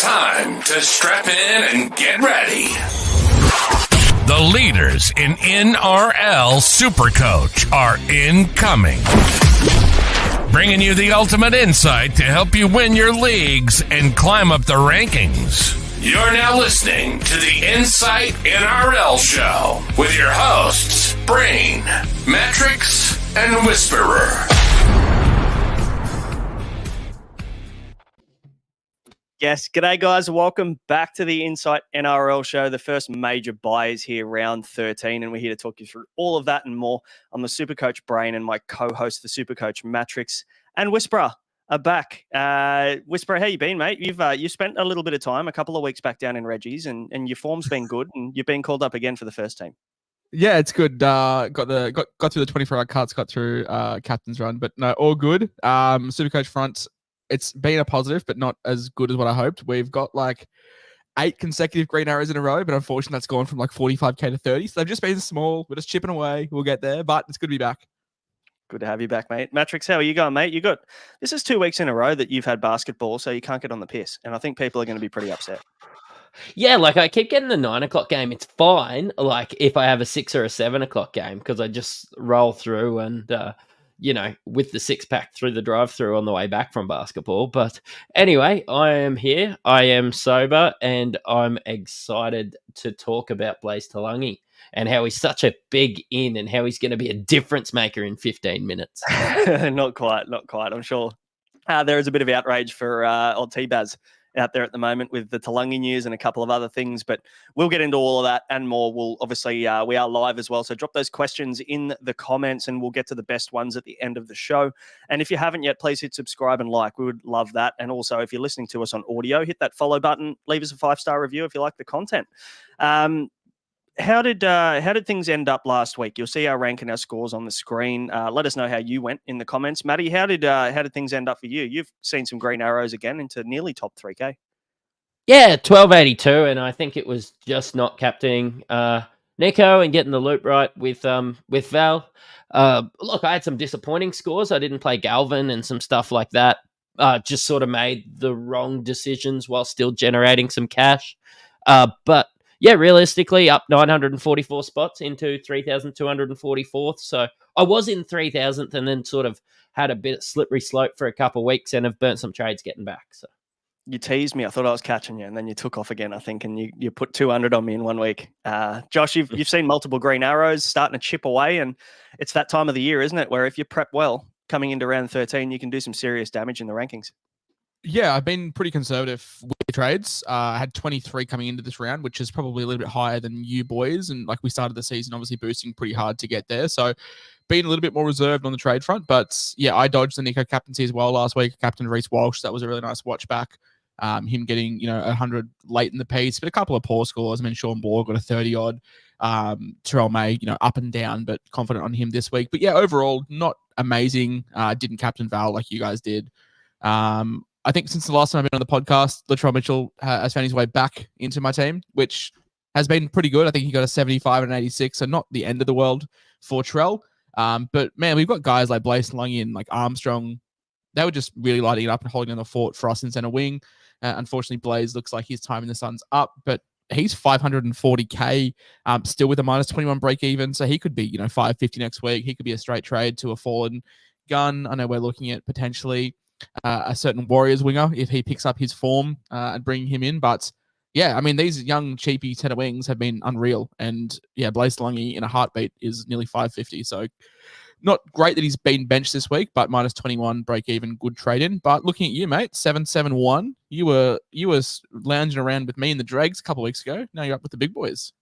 Time to strap in and get ready. The leaders in NRL Supercoach are incoming. Bringing you the ultimate insight to help you win your leagues and climb up the rankings. You're now listening to the Insight NRL Show with your hosts, Brain, Mattrix, and Whisperer. Yes, g'day guys. Welcome back to the Insight NRL Show. The first major buy is here, round 13, and we're here to talk you through all of that and more. I'm the Supercoach Brain, and my co-host, the Supercoach Mattrix and Whisperer, are back. Whisperer, how you been, mate? You spent a little bit of time, a couple of weeks back down in Reggie's, and your form's been good, and you've been called up again for the first team. Yeah, it's good. Got through the 24-hour cuts, got through captain's run, but no, all good. Supercoach front, it's been a positive, but not as good as what I hoped. We've got like 8 consecutive green arrows in a row, but unfortunately that's gone from like 45k to 30. So they've just been small. We're just chipping away. We'll get there, but it's good to be back. Good to have you back, mate. Mattrix, how are you going, mate? You good? This is 2 weeks in a row that you've had basketball, so you can't get on the piss. And I think people are going to be pretty upset. Yeah, like I keep getting the 9 o'clock game. It's fine. Like if I have a 6 or a 7 o'clock game, because I just roll through and, with the 6-pack through the drive-through on the way back from basketball. But anyway, I am here. I am sober, and I'm excited to talk about Blaze Talangi and how he's such a big in and how he's going to be a difference maker in 15 minutes. Not quite. I'm sure there is a bit of outrage for old T-Baz out there at the moment with the Talangi news and a couple of other things, but we'll get into all of that and more. We'll obviously, we are live as well, so drop those questions in the comments and we'll get to the best ones at the end of the show. And if you haven't yet, please hit subscribe and like. We would love that. And also, if you're listening to us on audio, hit that follow button, leave us a 5-star review if you like the content. How did things end up last week? You'll see our rank and our scores on the screen. Let us know how you went in the comments. Matty, how did things end up for you? You've seen some green arrows again into nearly top 3K. Yeah, 1282, and I think it was just not captaining Nico and getting the loop right with Val. Look, I had some disappointing scores. I didn't play Galvin and some stuff like that. Just sort of made the wrong decisions while still generating some cash. But yeah, realistically, up 944 spots into 3,244th. So I was in 3,000th and then sort of had a bit of slippery slope for a couple of weeks and have burnt some trades getting back. So you teased me. I thought I was catching you, and then you took off again, I think, and you put 200 on me in 1 week. Josh, you've seen multiple green arrows starting to chip away, and it's that time of the year, isn't it, where if you prep well coming into round 13, you can do some serious damage in the rankings. Yeah, I've been pretty conservative with the trades. I had 23 coming into this round, which is probably a little bit higher than you boys. And like we started the season, obviously boosting pretty hard to get there. So being a little bit more reserved on the trade front. But yeah, I dodged the Nico captaincy as well last week. Captain Reece Walsh, that was a really nice watch back. Him getting, 100 late in the piece, but a couple of poor scores. I mean, Sean Bohr got a 30-odd. Terrell May, up and down, but confident on him this week. But yeah, overall, not amazing. Didn't captain Val like you guys did. I think since the last time I've been on the podcast, Latrell Mitchell has found his way back into my team, which has been pretty good. I think he got a 75 and an 86, so not the end of the world for Trell. But man, we've got guys like Blaze Talangi and like Armstrong. They were just really lighting it up and holding on the fort for us in center wing. Unfortunately, Blaze looks like his time in the sun's up, but he's 540k, still with a minus 21 break even. So he could be, 550 next week. He could be a straight trade to a fallen gun. I know we're looking at potentially a certain Warriors winger if he picks up his form and bring him in. But yeah, I mean, these young cheapy center wings have been unreal. And yeah, Blaze Talangi in a heartbeat is nearly 550. So not great that he's been benched this week, but minus 21 break even, good trade in. But looking at you, mate, 771. You were lounging around with me in the dregs a couple of weeks ago. Now you're up with the big boys.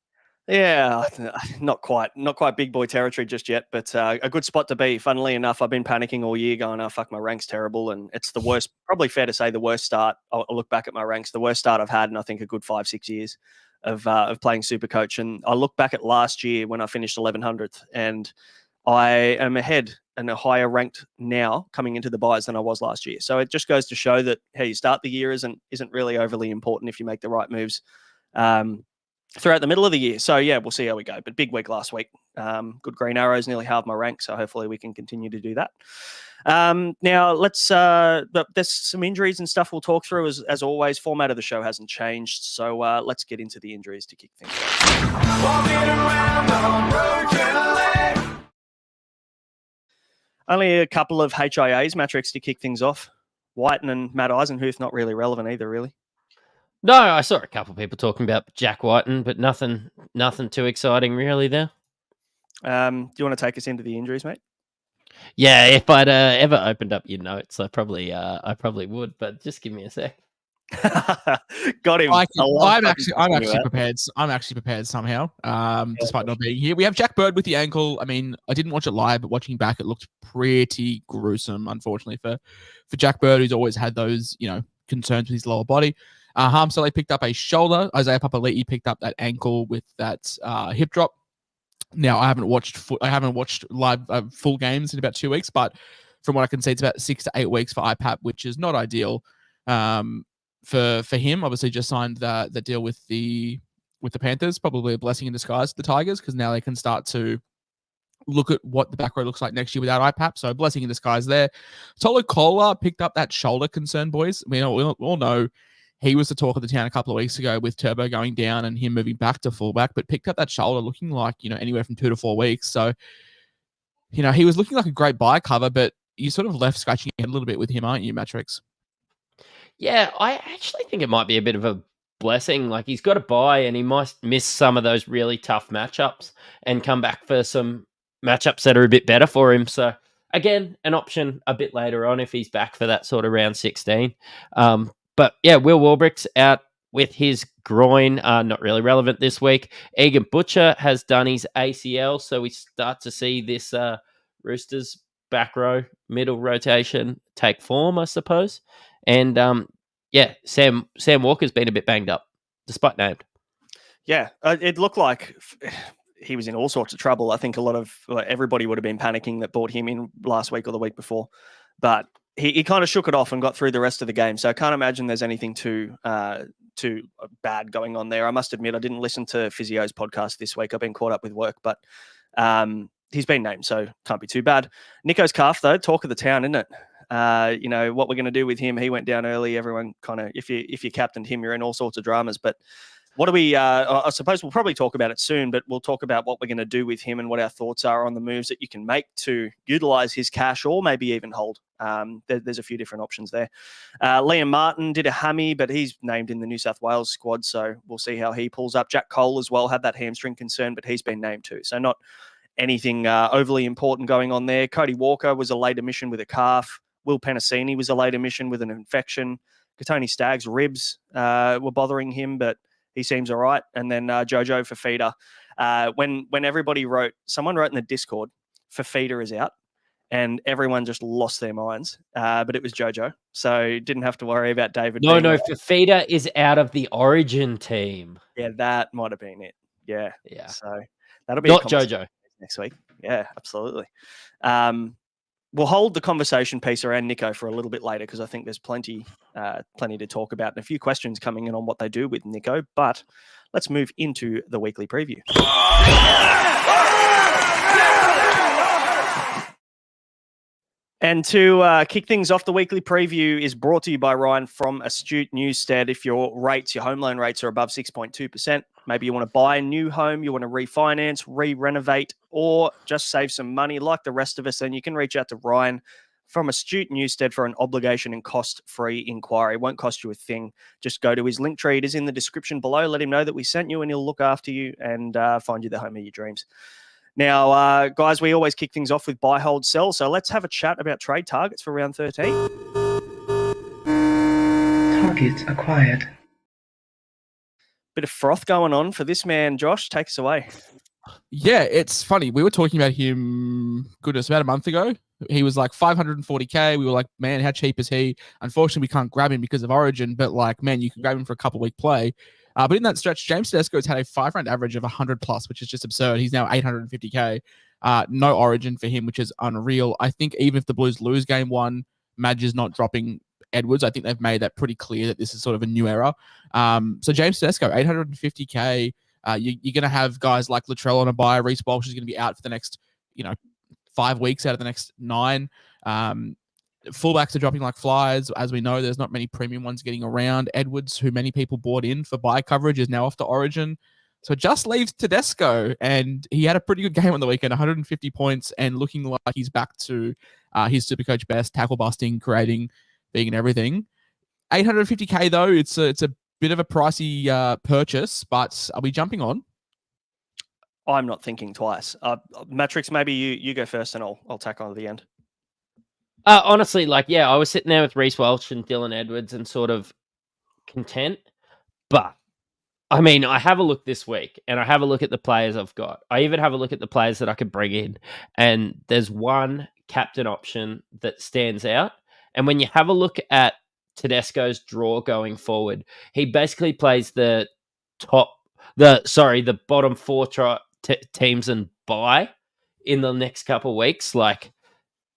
Yeah, not quite big boy territory just yet, but a good spot to be. Funnily enough, I've been panicking all year going, oh, fuck, my rank's terrible. And it's the worst, probably fair to say the worst start. I'll look back at my ranks, the worst start I've had in, I think, a good 5-6 years of playing Supercoach. And I look back at last year when I finished 1100th, and I am ahead and a higher ranked now coming into the buys than I was last year. So it just goes to show that how you start the year isn't really overly important if you make the right moves throughout the middle of the year. So yeah, we'll see how we go. But big week last week. Good green arrows, nearly halved my rank, so hopefully we can continue to do that. Now, there's some injuries and stuff we'll talk through. As always, format of the show hasn't changed, so let's get into the injuries to kick things off. Only a couple of HIAs, Mattrix, to kick things off. Whiten and Matt Eisenhuth, not really relevant either, really. No, I saw a couple of people talking about Jack Whiten, but nothing too exciting really there. Do you want to take us into the injuries, mate? Yeah, if I'd ever opened up your notes, I probably would, but just give me a sec. Got him. I'm actually prepared. I'm actually prepared somehow, despite not being here. We have Jack Bird with the ankle. I mean, I didn't watch it live, but watching back, it looked pretty gruesome, unfortunately, for Jack Bird, who's always had those, concerns with his lower body. Harmsele picked up a shoulder. Isaiah Papali'i picked up that ankle with that hip drop. Now, I haven't watched live full games in about 2 weeks, but from what I can see, it's about 6 to 8 weeks for IPAP, which is not ideal. For him, obviously just signed the deal with the Panthers, probably a blessing in disguise for the Tigers, because now they can start to look at what the back row looks like next year without IPAP. So a blessing in disguise there. Tolo Kola picked up that shoulder concern, boys. I mean, we all know he was the talk of the town a couple of weeks ago with Turbo going down and him moving back to fullback, but picked up that shoulder looking like, anywhere from 2 to 4 weeks. So, he was looking like a great buy cover, but you sort of left scratching your head a little bit with him, aren't you, Mattrix? Yeah, I actually think it might be a bit of a blessing. Like, he's got a bye and he might miss some of those really tough matchups and come back for some matchups that are a bit better for him. So, again, an option a bit later on if he's back for that sort of round 16. But yeah, Will Warbrick's out with his groin, not really relevant this week. Egan Butcher has done his ACL, so we start to see this Roosters back row, middle rotation take form, I suppose. And Sam Walker's been a bit banged up, despite named. Yeah, it looked like he was in all sorts of trouble. I think everybody would have been panicking that bought him in last week or the week before, but he kind of shook it off and got through the rest of the game. So I can't imagine there's anything too bad going on there. I must admit, I didn't listen to Physio's podcast this week. I've been caught up with work, but he's been named, so can't be too bad. Nico's calf, though, talk of the town, isn't it? What we're going to do with him. He went down early. Everyone kind of, if you captained him, you're in all sorts of dramas. But what do we, I suppose we'll probably talk about it soon, but we'll talk about what we're going to do with him and what our thoughts are on the moves that you can make to utilize his cash or maybe even hold. There's a few different options there. Liam Martin did a hammy, but he's named in the New South Wales squad, so we'll see how he pulls up. Jack Cole as well had that hamstring concern, but he's been named too. So not anything overly important going on there. Cody Walker was a late admission with a calf. Will Penasini was a late admission with an infection. Katoni Stagg's ribs were bothering him, but he seems all right. And then Jojo Fafita. When everybody someone wrote in the Discord, Fafita is out, and everyone just lost their minds. But it was Jojo, so didn't have to worry about David. No, Fafita is out of the Origin team. Yeah, that might have been it. Yeah. So that'll be not Jojo next week. Yeah, absolutely. We'll hold the conversation piece around Nico for a little bit later because I think there's plenty to talk about and a few questions coming in on what they do with Nico. But let's move into the weekly preview. And to kick things off, the weekly preview is brought to you by Ryan from Astute Newstead. If your home loan rates are above 6.2%, maybe you want to buy a new home, you want to refinance, re-renovate, or just save some money like the rest of us, then you can reach out to Ryan from Astute Newstead for an obligation and cost-free inquiry. It won't cost you a thing. Just go to his link tree. It is in the description below. Let him know that we sent you and he'll look after you and find you the home of your dreams. Now, guys, we always kick things off with buy, hold, sell. So let's have a chat about trade targets for round 13. Targets acquired. Bit of froth going on for this man. Josh, take us away. Yeah, it's funny. We were talking about him, goodness, about a month ago. He was like 540K. We were like, man, how cheap is he? Unfortunately, we can't grab him because of Origin, but like, man, you can grab him for a couple-week play. But in that stretch, James Tedesco's had a 5-round average of 100 plus, which is just absurd. He's now 850K. No Origin for him, which is unreal. I think even if the Blues lose game one, Madge is not dropping Edwards. I think they've made that pretty clear that this is sort of a new era. So James Tedesco, 850K. You're going to have guys like Latrell on a bye. Reece Walsh is going to be out for the next, 5 weeks out of the next 9. Fullbacks are dropping like flies. As we know, there's not many premium ones getting around. Edwards, who many people bought in for bye coverage, is now off to Origin. So it just leaves Tedesco, and he had a pretty good game on the weekend, 150 points, and looking like he's back to his Supercoach best, tackle busting, creating, being and everything. 850k though, it's a bit of a pricey purchase, but are we jumping on? I'm not thinking twice. Mattrix, maybe you go first, and I'll tack on at the end. Honestly, I was sitting there with Reece Welch and Dylan Edwards and sort of content. But, I mean, I have a look this week and I have a look at the players I've got. I even have a look at the players that I could bring in. And there's one captain option that stands out. And when you have a look at Tedesco's draw going forward, he basically plays the bottom 4 teams and bye in the next couple of weeks.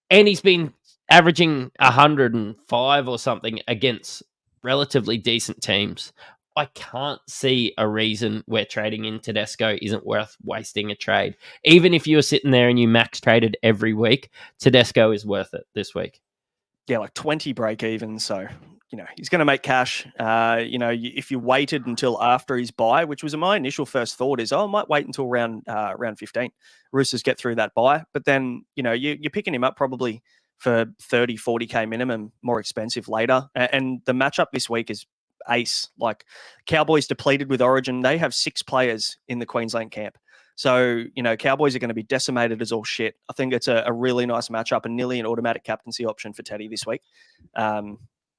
And he's been averaging 105 or something against relatively decent teams. I can't see a reason where trading in Tedesco isn't worth wasting a trade. Even if you were sitting there and you max traded every week, Tedesco is worth it this week. Yeah, 20 break even. So, he's going to make cash. If you waited until after his bye, which was my initial first thought is, I might wait until round 15. Roosters get through that bye. But then, you're picking him up probably for 30, 40k minimum, more expensive later. And the matchup this week is ace. Cowboys depleted with Origin. They have 6 players in the Queensland camp. So, Cowboys are going to be decimated as all shit. I think it's a really nice matchup and nearly an automatic captaincy option for Teddy this week.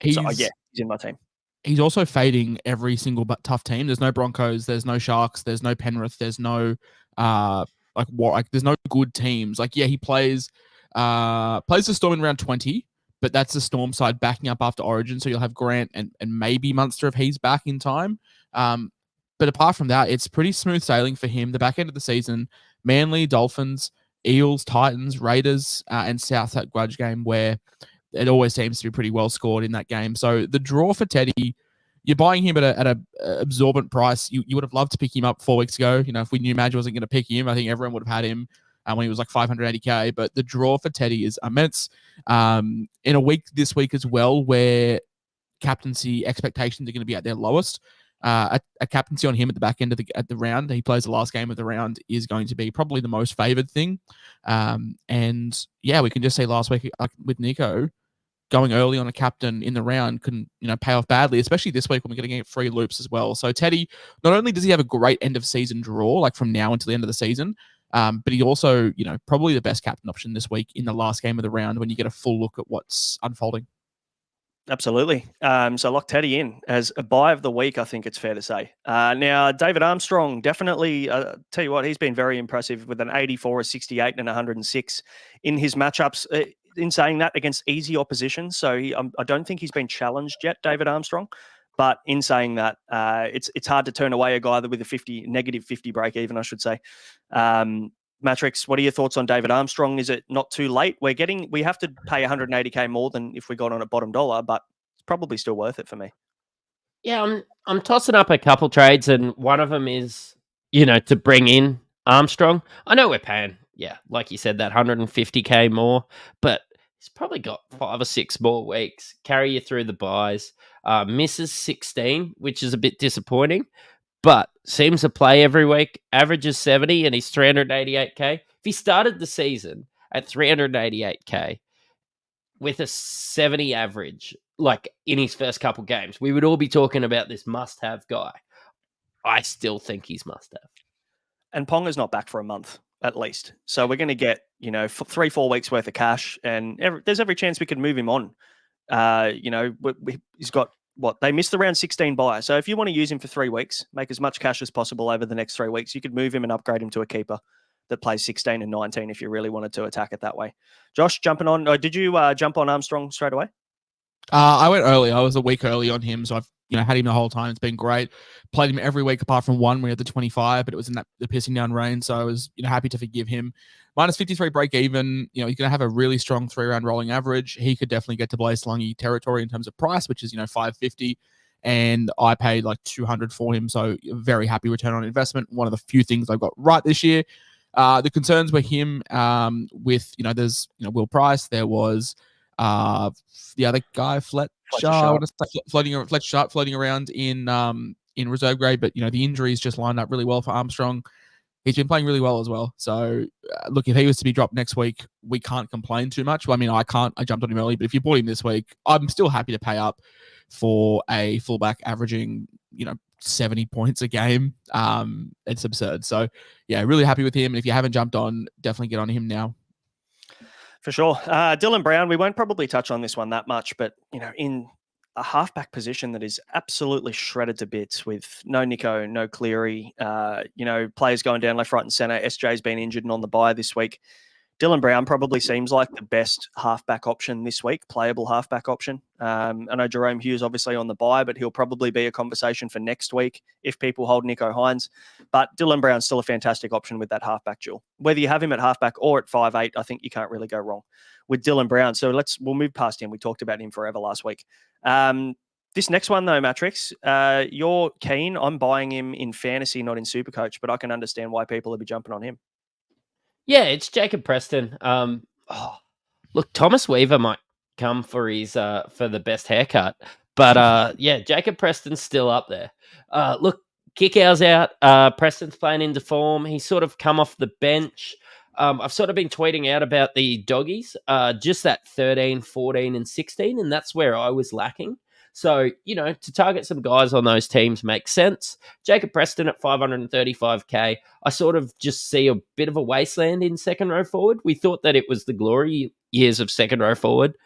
He's in my team. He's also fading every single tough team. There's no Broncos, there's no Sharks, there's no Penrith, there's no there's no good teams. He plays the Storm in round 20, but that's the Storm side backing up after Origin. So you'll have Grant and maybe Munster if he's back in time. But apart from that, it's pretty smooth sailing for him. The back end of the season, Manly, Dolphins, Eels, Titans, Raiders, and South that grudge game where it always seems to be pretty well scored in that game. So the draw for Teddy, you're buying him at a absorbent price. You would have loved to pick him up 4 weeks ago. If we knew Madge wasn't going to pick him, I think everyone would have had him when he was 580k. But the draw for Teddy is immense. In a week this week as well, where captaincy expectations are going to be at their lowest. A captaincy on him at the back end of the round, he plays the last game of the round, is going to be probably the most favoured thing. And yeah, we can just say last week with Nico, going early on a captain in the round can pay off badly, especially this week when we're going to get free loops as well. So Teddy, not only does he have a great end of season draw, from now until the end of the season, but he also, probably the best captain option this week in the last game of the round when you get a full look at what's unfolding. Absolutely. So lock Teddy in as a buy of the week, I think it's fair to say. Now, David Armstrong, definitely, tell you what, he's been very impressive with an 84, a 68, and 106 in his matchups. In saying that, against easy opposition. So I don't think he's been challenged yet, David Armstrong. But in saying that, it's hard to turn away a guy with a negative 50 break even, I should say. Mattrix, what are your thoughts on David Armstrong? Is it not too late? We have to pay 180k more than if we got on a bottom dollar, but it's probably still worth it for me. Yeah, I'm tossing up a couple trades, and one of them is, to bring in Armstrong. I know we're paying, like you said, that 150k more, but he's probably got 5 or 6 more weeks. Carry you through the buys. Misses 16, which is a bit disappointing, but seems to play every week, averages 70, and he's 388k. If he started the season at 388k with a 70 average, in his first couple games, we would all be talking about this must-have guy. I still think he's must-have. And Ponga's not back for a month, at least. So we're going to get, 3-4 weeks worth of cash, and there's every chance we could move him on. He's got, they missed the round 16 buy. So if you want to use him for 3 weeks, make as much cash as possible over the next 3 weeks, you could move him and upgrade him to a keeper that plays 16 and 19 if you really wanted to attack it that way. Josh, jumping on, did you jump on Armstrong straight away? I went early. I was a week early on him, so I've had him the whole time. It's been great. Played him every week apart from one. We had the 25, but it was in the pissing down rain, so I was happy to forgive him. Minus 53 break even. He's going to have a really strong 3-round rolling average. He could definitely get to Blaze Lungy territory in terms of price, which is 550. and I paid like 200 for him. So very happy return on investment. One of the few things I've got right this year. The concerns were him with, there's, Will Price. There was the other guy, Fletcher floating around in reserve grade, but the injuries just lined up really well for Armstrong. He's been playing really well as well. So, look, if he was to be dropped next week, we can't complain too much. Well, I mean, I can't. I jumped on him early, but if you bought him this week, I'm still happy to pay up for a fullback averaging, 70 points a game. It's absurd. So, yeah, really happy with him. And if you haven't jumped on, definitely get on him now. For sure. Dylan Brown, we won't probably touch on this one that much, but, in a halfback position that is absolutely shredded to bits with no Nico, no Cleary, players going down left, right and centre. SJ's been injured and on the bye this week. Dylan Brown probably seems like the best halfback option this week, playable halfback option. I know Jerome Hughes obviously on the bye, but he'll probably be a conversation for next week if people hold Nico Hines. But Dylan Brown's still a fantastic option with that halfback duel. Whether you have him at halfback or at 5'8", I think you can't really go wrong with Dylan Brown. So we'll move past him. We talked about him forever last week. This next one though, Mattrix, you're keen. I'm buying him in fantasy, not in Supercoach, but I can understand why people will be jumping on him. Yeah, it's Jacob Preston. Look, Thomas Weaver might come for his for the best haircut, but yeah, Jacob Preston's still up there. Look, Kickout's out. Preston's playing into form. He's sort of come off the bench. I've sort of been tweeting out about the doggies, just that 13, 14, and 16, and that's where I was lacking. So, to target some guys on those teams makes sense. Jacob Preston at 535k, I sort of just see a bit of a wasteland in second row forward. We thought that it was the glory years of second row forward.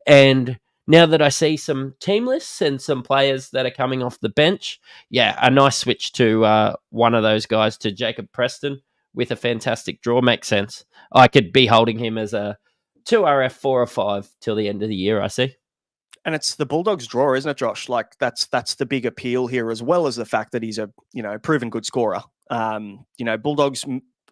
And now that I see some team lists and some players that are coming off the bench, yeah, a nice switch to one of those guys to Jacob Preston with a fantastic draw makes sense. I could be holding him as a 2RF 4 or 5 till the end of the year, I see. And it's the Bulldogs draw, isn't it, Josh? Like that's the big appeal here, as well as the fact that he's a proven good scorer. Bulldogs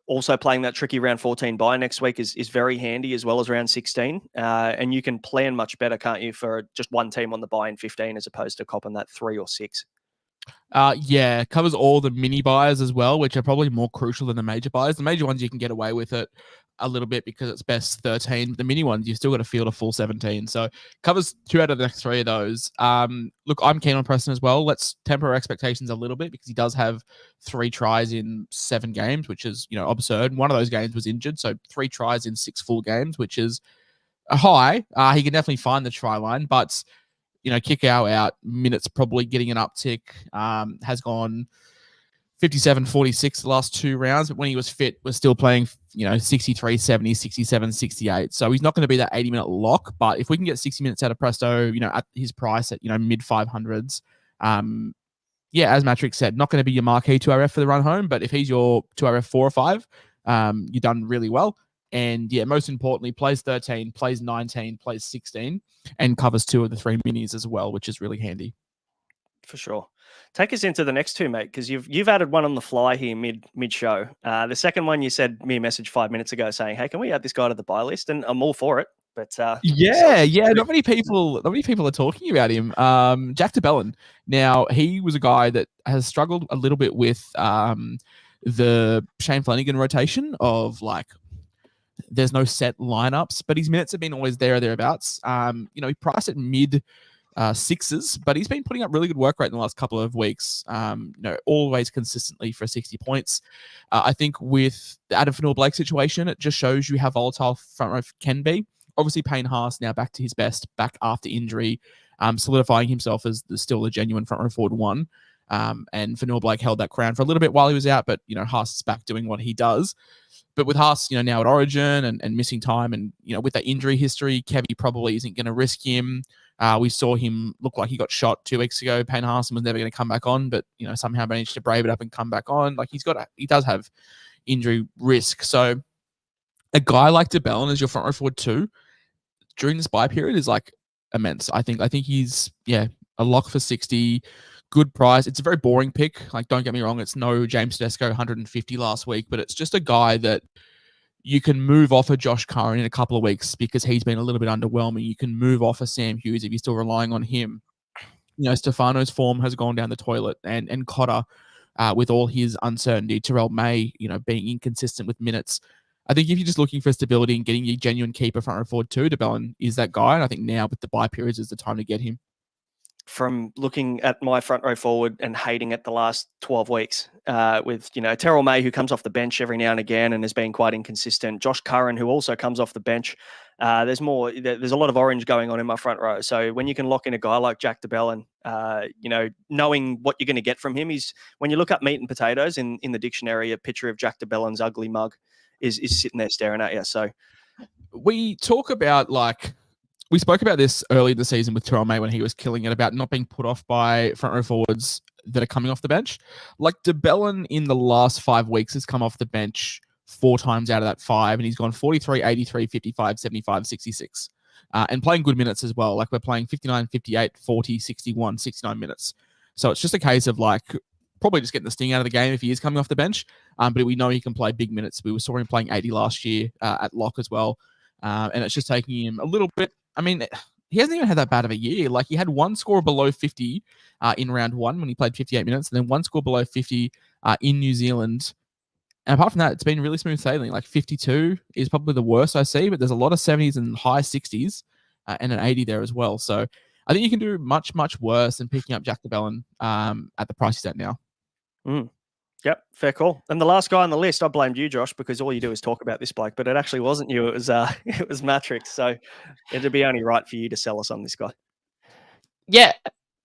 also playing that tricky round 14 bye next week is very handy, as well as round 16. And you can plan much better, can't you, for just one team on the bye in 15 as opposed to copping that 3 or 6. Yeah, covers all the mini buys as well, which are probably more crucial than the major buys. The major ones you can get away with it a little bit because it's best 13. The mini ones, you still got to field a full 17. So covers 2 out of the next 3 of those. Look, I'm keen on Preston as well. Let's temper our expectations a little bit because he does have 3 tries in 7 games, which is, absurd. One of those games was injured. So 3 tries in 6 full games, which is a high. He can definitely find the try line, but Kickout out, minutes probably getting an uptick, has gone 57-46 the last 2 rounds, but when he was fit, was still playing, 63-70, 67-68. So he's not going to be that 80-minute lock, but if we can get 60 minutes out of Presto, at his price at, mid 500s, yeah, as Mattrix said, not going to be your marquee 2RF for the run home, but if he's your 2RF 4 or 5, you've done really well. And yeah, most importantly, plays 13, plays 19, plays 16, and covers 2 of the 3 minis as well, which is really handy. For sure. Take us into the next 2, mate, because you've added one on the fly here mid show. The second one you sent me a message 5 minutes ago saying, "Hey, can we add this guy to the buy list?" And I'm all for it. But yeah, not many people are talking about him. Jack DeBellin. Now he was a guy that has struggled a little bit with the Shane Flanagan rotation of like. There's no set lineups, but his minutes have been always there or thereabouts. He priced at mid 6s, but he's been putting up really good work rate in the last couple of weeks. Always consistently for 60 points. I think with the Adam Fanua-Blake situation, it just shows you how volatile front row can be. Obviously, Payne Haas now back to his best, back after injury, solidifying himself as still a genuine front row forward 1. And Fanua-Blake held that crown for a little bit while he was out, but Haas is back doing what he does. But with Haas, now at Origin and missing time and, with that injury history, Kevy probably isn't going to risk him. We saw him look like he got shot 2 weeks ago. Payne Haas was never going to come back on, but, somehow managed to brave it up and come back on. Like he does have injury risk. So a guy like DeBellin as your front row forward 2 during this bye period is like immense. I think he's, a lock for 60. Good price. It's a very boring pick. Like, don't get me wrong. It's no James Tedesco 150 last week, but it's just a guy that you can move off of Josh Curran in a couple of weeks because he's been a little bit underwhelming. You can move off of Sam Hughes if you're still relying on him. Stefano's form has gone down the toilet, and Cotter, with all his uncertainty, Terrell May, being inconsistent with minutes. I think if you're just looking for stability and getting your genuine keeper front row forward too, DeBellin is that guy. And I think now with the bye periods is the time to get him. From looking at my front row forward and hating it the last 12 weeks with, Terrell May, who comes off the bench every now and again and has been quite inconsistent. Josh Curran, who also comes off the bench. There's a lot of orange going on in my front row. So when you can lock in a guy like Jack DeBellin, knowing what you're going to get from him, when you look up meat and potatoes in the dictionary, a picture of Jack DeBellin's ugly mug is sitting there staring at you. So we talk about we spoke about this early in the season with Terrell May when he was killing it, about not being put off by front row forwards that are coming off the bench. Like DeBellin in the last 5 weeks has come off the bench 4 times out of that 5, and he's gone 43, 83, 55, 75, 66. And playing good minutes as well. Like we're playing 59, 58, 40, 61, 69 minutes. So it's just a case of probably just getting the sting out of the game if he is coming off the bench. But we know he can play big minutes. We saw him playing 80 last year at lock as well. And it's just taking him a little bit. I mean, he hasn't even had that bad of a year. Like he had 1 score below 50 in round 1 when he played 58 minutes, and then 1 score below 50 in New Zealand. And apart from that, it's been really smooth sailing. Like 52 is probably the worst I see, but there's a lot of 70s and high 60s and an 80 there as well. So I think you can do much, much worse than picking up Jack DeBellin at the price he's at now. Yep, fair call. And the last guy on the list, I blamed you, Josh, because all you do is talk about this bloke, but it actually wasn't you. It was it was Mattrix. So it'd be only right for you to sell us on this guy. Yeah,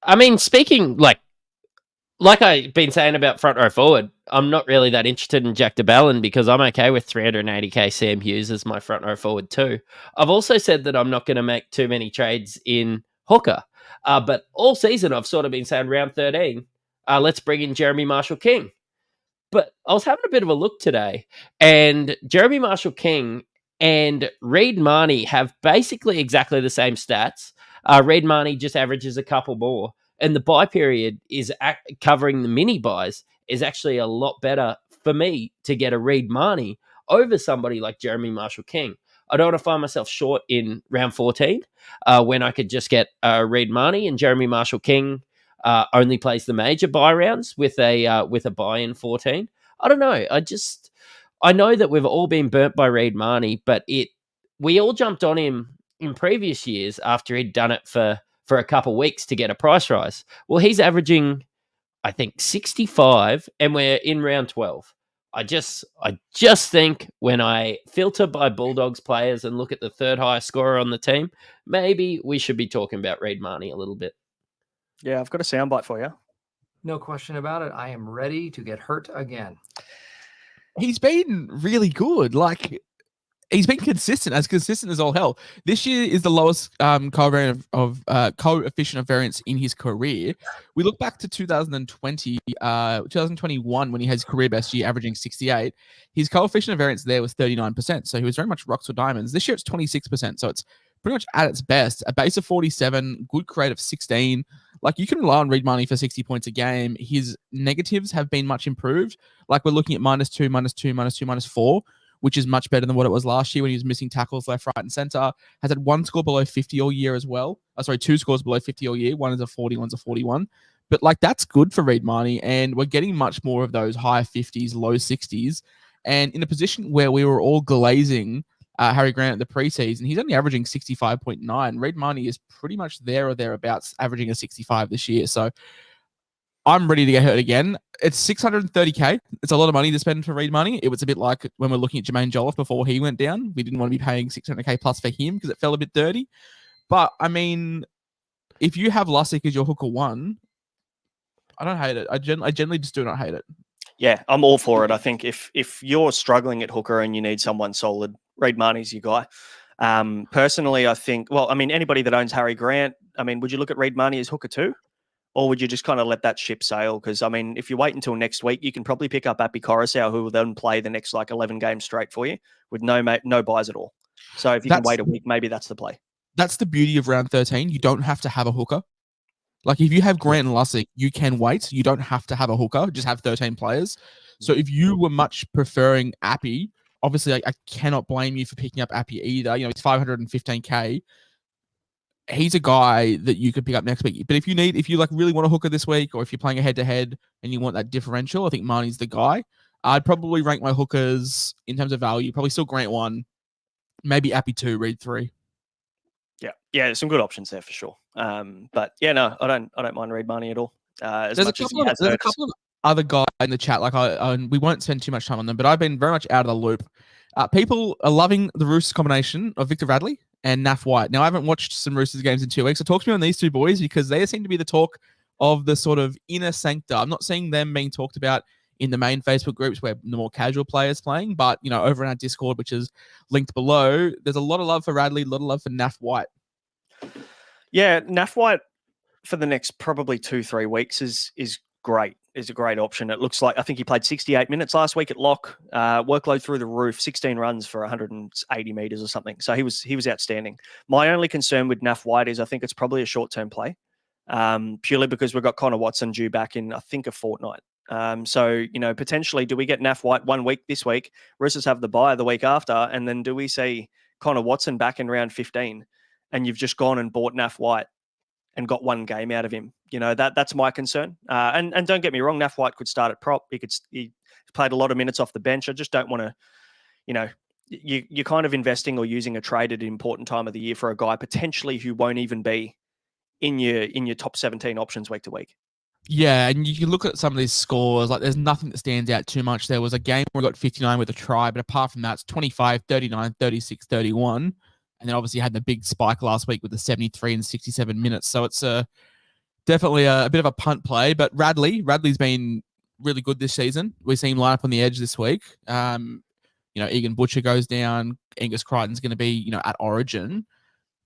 I mean, speaking like I've been saying about front row forward, I'm not really that interested in Jack DeBellin because I'm okay with 380k Sam Hughes as my front row forward too. I've also said that I'm not going to make too many trades in hooker, but all season I've sort of been saying round 13, let's bring in Jeremy Marshall-King. But I was having a bit of a look today, and Jeremy Marshall-King and Reid Marnie have basically exactly the same stats. Reid Marnie just averages a couple more, and the buy period is covering the mini buys is actually a lot better for me to get a Reid Marnie over somebody like Jeremy Marshall-King. I don't want to find myself short in round 14 when I could just get Reid Marnie, and Jeremy Marshall-King only plays the major buy rounds with a buy in 14. I don't know. I know that we've all been burnt by Reid Marnie, but we all jumped on him in previous years after he'd done it for a couple of weeks to get a price rise. Well, he's averaging, I think, 65, and we're in round 12. I just think when I filter by Bulldogs players and look at the third highest scorer on the team, maybe we should be talking about Reid Marnie a little bit. Yeah, I've got a soundbite for you. No question about it. I am ready to get hurt again. He's been really good. Like, he's been consistent as all hell. This year is the lowest coefficient of variance in his career. We look back to 2021 when he has career best year, averaging 68. His coefficient of variance there was 39%, so he was very much rocks or diamonds. This year it's 26%, so it's pretty much at its best. A base of 47, good create of 16. Like, you can rely on Reid Marnie for 60 points a game. His negatives have been much improved. Like, we're looking at -2, -2, -2, -4, which is much better than what it was last year when he was missing tackles left, right, and center. Has had 1 score below 50 all year as well. 2 scores below 50 all year. One is a 40, one's a 41. But, like, that's good for Reid Marnie, and we're getting much more of those high 50s, low 60s. And in a position where we were all glazing Harry Grant at the preseason, he's only averaging 65.9. Reid Marnie is pretty much there or thereabouts, averaging a 65 this year. So I'm ready to get hurt again. It's 630k. It's a lot of money to spend for Reid Marnie. It was a bit like when we're looking at Jermaine Jolliffe before he went down. We didn't want to be paying 600k plus for him because it felt a bit dirty. But I mean, if you have Lussick as your hooker 1, I don't hate it. I generally just do not hate it. Yeah, I'm all for it. I think if you're struggling at hooker and you need someone solid, Reid Marnie's your guy. Personally, I think, anybody that owns Harry Grant, would you look at Reid Marnie as hooker 2? Or would you just kind of let that ship sail? Because, if you wait until next week, you can probably pick up Api Coruscant, who will then play the next 11 games straight for you with no buys at all. So if you can wait a week, maybe that's the play. That's the beauty of round 13. You don't have to have a hooker. Like, if you have Grant and Lussick, you can wait. You don't have to have a hooker. Just have 13 players. So if you were much preferring Api, obviously I cannot blame you for picking up Api either. It's 515k. he's a guy that you could pick up next week. But if you like really want a hooker this week, or if you're playing a head-to-head and you want that differential, I think Marnie's the guy. I'd probably rank my hookers in terms of value. Probably still Grant 1, maybe Appy 2, Reed 3. Yeah, some good options there for sure. But yeah, no, I don't mind Reed Marnie at all. There's a couple of other guys in the chat. Like we won't spend too much time on them, but I've been very much out of the loop. People are loving the Roosters combination of Victor Radley and Naf White. Now, I haven't watched some Roosters games in 2 weeks, so talk to me on these two boys, because they seem to be the talk of the sort of inner sancta. I'm not seeing them being talked about in the main Facebook groups where the more casual players playing, but over in our Discord, which is linked below, there's a lot of love for Radley, a lot of love for Naf White. Yeah, Naf White for the next probably 2-3 weeks is great. Is a great option. It looks like, I think he played 68 minutes last week at lock, workload through the roof, 16 runs for 180 meters or something. So he was outstanding. My only concern with Naf White is I think it's probably a short-term play, purely because we've got Connor Watson due back in, I think, a fortnight. So, potentially, do we get Naf White 1 week this week? Roosters have the bye the week after, and then do we see Connor Watson back in round 15, and you've just gone and bought Naf White and got one game out of him? That's my concern. And don't get me wrong, Naf White could start at prop. He played a lot of minutes off the bench. I just don't want to, you're kind of investing or using a trade at an important time of the year for a guy potentially who won't even be in your top 17 options week to week. Yeah, and you can look at some of these scores. Like, there's nothing that stands out too much. There was a game where we got 59 with a try, but apart from that, it's 25, 39, 36, 31. And then obviously had the big spike last week with the 73 and 67 minutes. So it's definitely a bit of a punt play. But Radley's been really good this season. We've seen him line up on the edge this week. Egan Butcher goes down. Angus Crichton's going to be, at Origin.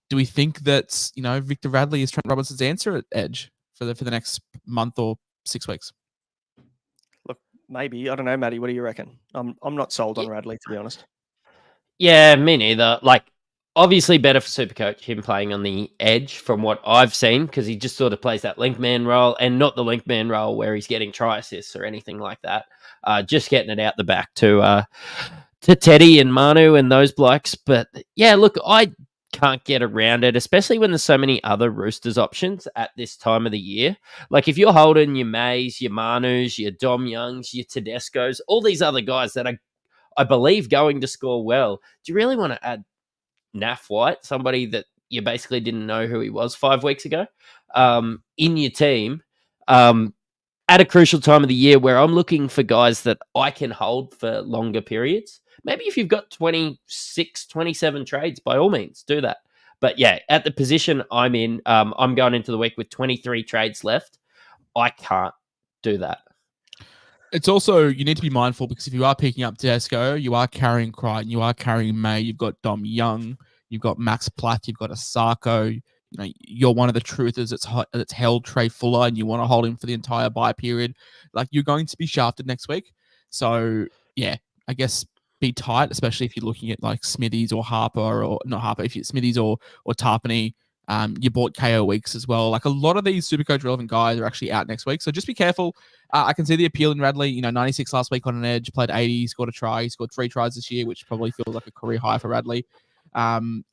Do we think that, Victor Radley is Trent Robinson's answer at edge for the next month or 6 weeks? Look, maybe. I don't know, Matty. What do you reckon? I'm not sold on Radley, to be honest. Yeah, me neither. Like, obviously better for Supercoach, him playing on the edge from what I've seen, because he just sort of plays that link man role, and not the link man role where he's getting try assists or anything like that. Just getting it out the back to Teddy and Manu and those blokes. But yeah, look, I can't get around it, especially when there's so many other Roosters options at this time of the year. Like, if you're holding your Mays, your Manus, your Dom Youngs, your Tedescos, all these other guys that are, I believe, going to score well, do you really want to add Naf White, somebody that you basically didn't know who he was 5 weeks ago, in your team at a crucial time of the year where I'm looking for guys that I can hold for longer periods? Maybe if you've got 26, 27 trades, by all means, do that. But yeah, at the position I'm in, I'm going into the week with 23 trades left. I can't do that. It's also, you need to be mindful, because if you are picking up Tedesco, you are carrying Crichton, you are carrying May, you've got Dom Young, you've got Max Platt, you've got Asako. You're one of the truthers that's held Trey Fuller, and you want to hold him for the entire bye period. Like, you're going to be shafted next week. So yeah, I guess be tight, especially if you're looking at like Smithies or Harper, or not Harper, if you're Smithies or Tarpany. You bought KO Weeks as well. Like, a lot of these Supercoach relevant guys are actually out next week. So just be careful. I can see the appeal in Radley. 96 last week on an edge, played 80, scored a try. He scored 3 tries this year, which probably feels like a career high for Radley. And,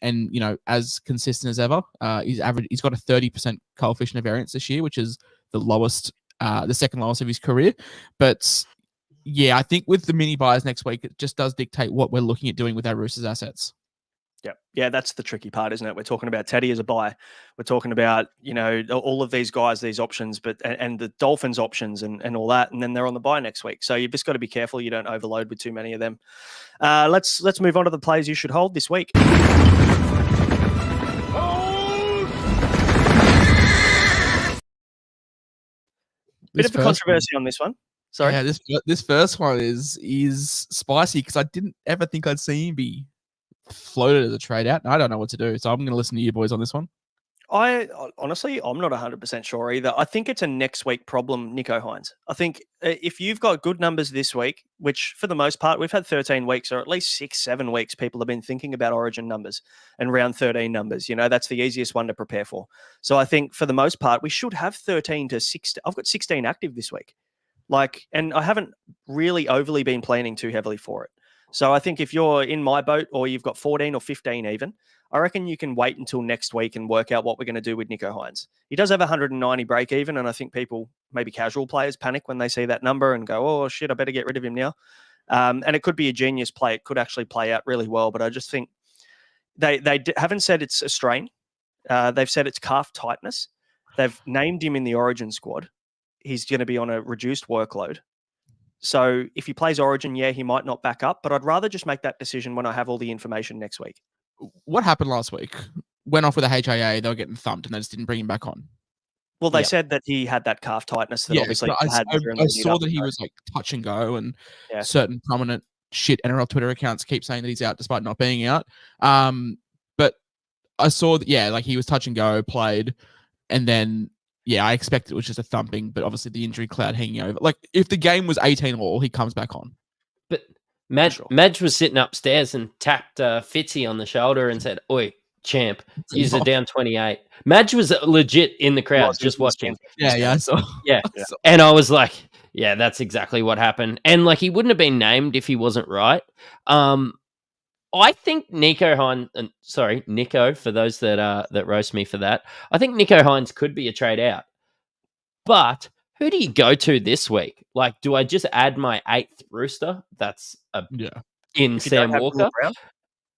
as consistent as ever, he's got a 30% coefficient of variance this year, which is the lowest, the second lowest of his career. But yeah, I think with the mini buys next week, it just does dictate what we're looking at doing with our Roosters assets. Yeah, that's the tricky part, isn't it? We're talking about Teddy as a buy. We're talking about, all of these guys, these options, and the Dolphins options and all that, and then they're on the buy next week. So you've just got to be careful you don't overload with too many of them. Let's move on to the plays you should hold this week. Bit of a controversy on this one. Sorry. Yeah, this first one is spicy, because I didn't ever think I'd see him be floated as a trade out, and I don't know what to do. So I'm going to listen to you boys on this one. Honestly, I'm not 100% sure either. I think it's a next week problem, Nico Hines. I think if you've got good numbers this week, which for the most part, we've had 13 weeks, or at least 6-7 weeks, people have been thinking about Origin numbers and round 13 numbers. That's the easiest one to prepare for. So I think for the most part, we should have 13 to 16. I've got 16 active this week. And I haven't really overly been planning too heavily for it. So I think if you're in my boat, or you've got 14 or 15 even, I reckon you can wait until next week and work out what we're going to do with Nicho Hynes. He does have 190 break even, and I think people, maybe casual players, panic when they see that number and go, oh shit, I better get rid of him now. And it could be a genius play. It could actually play out really well, but I just think they haven't said it's a strain. They've said it's calf tightness. They've named him in the Origin squad. He's going to be on a reduced workload. So if he plays Origin, yeah, he might not back up, but I'd rather just make that decision when I have all the information next week. What happened last week? Went off with a HIA, they were getting thumped, and they just didn't bring him back on. Well, they said that he had that calf tightness that obviously I saw that he so. was like touch and go, and certain prominent shit NRL Twitter accounts keep saying that he's out despite not being out. But I saw that, like he was touch and go, played, and then I expected it was just a thumping, but obviously the injury cloud hanging over. Like if the game was 18-all, he comes back on. But Madge was sitting upstairs and tapped Fitzy on the shoulder and said, "Oi, champ, use it down 28." Madge was legit in the crowd just watching. Yeah, I saw. Yeah. And I was like, yeah, that's exactly what happened. And like he wouldn't have been named if he wasn't right. I think Nicho for those that roast me for that. I think Nicho Hynes could be a trade out. But who do you go to this week? Like, do I just add my 8th rooster? That's in Sam Walker.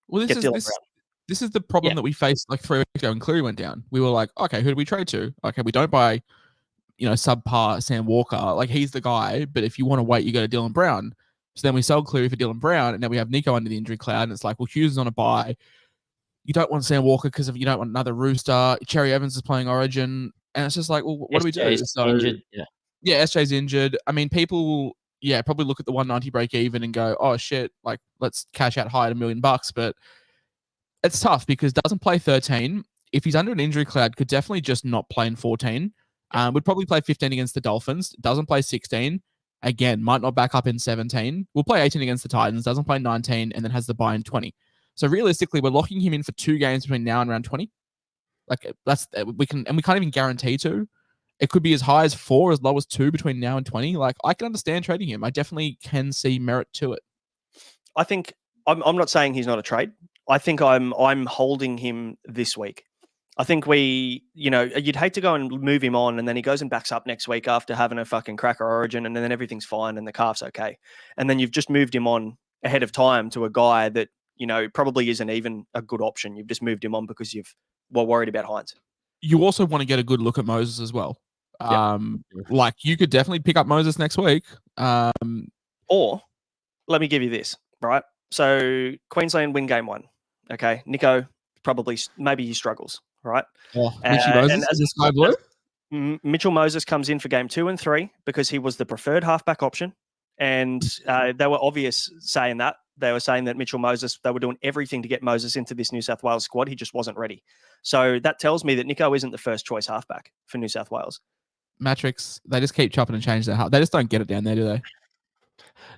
Well, this is the problem that we faced like 3 weeks ago when Cleary went down. We were like, okay, who do we trade to? Okay, we don't buy, subpar Sam Walker. Like he's the guy, but if you want to wait, you go to Dylan Brown. So then we sold Cleary for Dylan Brown, and then we have Nicho under the injury cloud, and it's like, well, Hughes is on a bye. You don't want Sam Walker because you don't want another rooster. Cherry Evans is playing Origin, and it's just like, well, what do we do? So, injured. Yeah, SJ's injured. I mean, people, probably look at the 190 break even and go, oh shit, like let's cash out high at $1 million. But it's tough because doesn't play 13. If he's under an injury cloud, could definitely just not play in 14. Would probably play 15 against the Dolphins. Doesn't play 16. Again, might not back up in 17. Will play 18 against the Titans. Doesn't play 19, and then has the bye in 20. So realistically, we're locking him in for 2 games between now and round 20. Like we can't even guarantee 2. It could be as high as 4, as low as 2 between now and 20. Like I can understand trading him. I definitely can see merit to it. I think I'm not saying he's not a trade. I think I'm holding him this week. I think you'd hate to go and move him on and then he goes and backs up next week after having a fucking cracker Origin and then everything's fine and the calf's okay. And then you've just moved him on ahead of time to a guy that, probably isn't even a good option. You've just moved him on because were worried about Hynes. You also want to get a good look at Moses as well. Like you could definitely pick up Moses next week. Or let me give you this, right? So Queensland win game 1. Okay. Nicho maybe he struggles, right? Mitchell Moses is the Sky Blue? Mitchell Moses comes in for game 2 and 3 because he was the preferred halfback option. And they were obvious saying that. They were saying that Mitchell Moses, they were doing everything to get Moses into this New South Wales squad. He just wasn't ready. So that tells me that Nicho isn't the first choice halfback for New South Wales. Mattrix, they just keep chopping and changing their heart. They just don't get it down there, do they?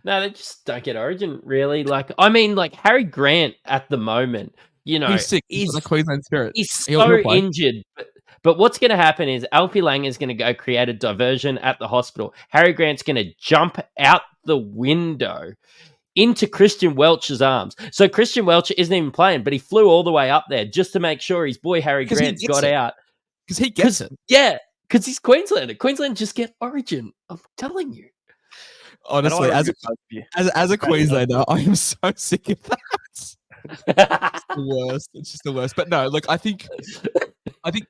No, they just don't get Origin, really. Like Harry Grant at the moment, he's sick. He's the Queensland spirit. He's so injured. But what's going to happen is Alfie Lang is going to go create a diversion at the hospital. Harry Grant's going to jump out the window into Christian Welch's arms. So Christian Welch isn't even playing, but he flew all the way up there just to make sure his boy Harry Grant got out. Because he gets it. Yeah, because he's Queenslander. Queensland just get Origin. I'm telling you. Honestly, as a Queenslander, I am so sick of that. It's the worst. It's just the worst. But no, look, I think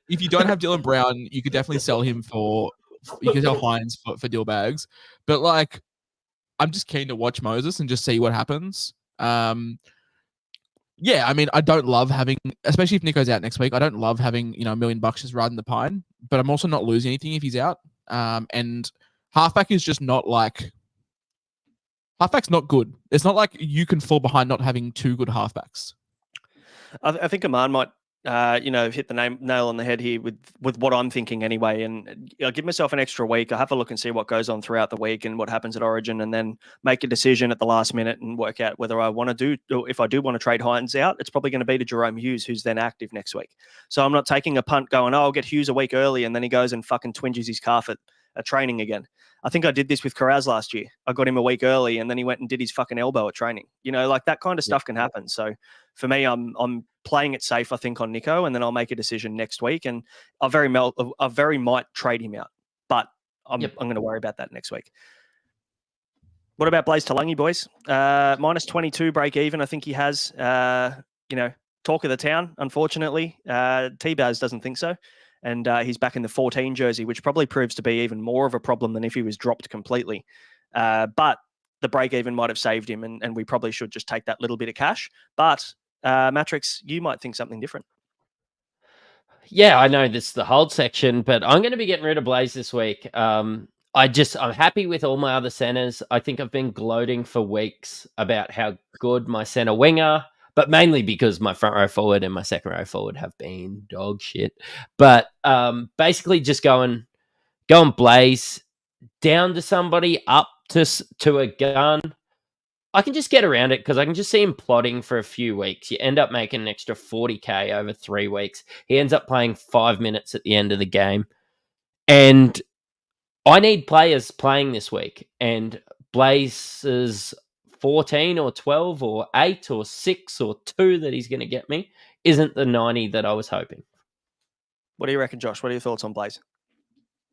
if you don't have Dylan Brown, you could definitely sell him you could sell Hynes for deal bags. But like, I'm just keen to watch Moses and just see what happens. I mean, I don't love having, especially if Nicho's out next week, I don't love having, $1 million just riding the pine, but I'm also not losing anything if he's out. And halfback is just not like, halfback's not good. It's not like you can fall behind not having 2 good halfbacks. I think Aman might, hit the nail on the head here with what I'm thinking anyway. And I'll give myself an extra week. I'll have a look and see what goes on throughout the week and what happens at Origin, and then make a decision at the last minute and work out whether I want to if I do want to trade Hynes out, it's probably going to be to Jerome Hughes, who's then active next week. So I'm not taking a punt going, I'll get Hughes a week early, and then he goes and fucking twinges his calf training again. I think I did this with Carraz last year. I got him a week early, and then he went and did his fucking elbow at training. Like that kind of stuff can happen. So for me, I'm playing it safe, I think, on Nico, and then I'll make a decision next week. And I very might trade him out, but I'm going to worry about that next week. What about Blaze Talangi, boys? Minus 22 break even. I think he has. Talk of the town. Unfortunately, T-Baz doesn't think so. And he's back in the 14 jersey, which probably proves to be even more of a problem than if he was dropped completely. But the break-even might have saved him, and we probably should just take that little bit of cash. But, Mattrix, you might think something different. Yeah, I know this is the hold section, but I'm going to be getting rid of Blaze this week. I'm happy with all my other centers. I think I've been gloating for weeks about how good my center wing are, but mainly because my front row forward and my second row forward have been dog shit. But basically just going Blaze down to somebody, up to a gun. I can just get around it because I can just see him plotting for a few weeks. You end up making an extra 40K over 3 weeks. He ends up playing 5 minutes at the end of the game. And I need players playing this week. And Blaze's 14 or 12 or 8 or 6 or 2 that he's going to get me isn't the 90 that I was hoping. What do you reckon, Josh? What are your thoughts on Blaze?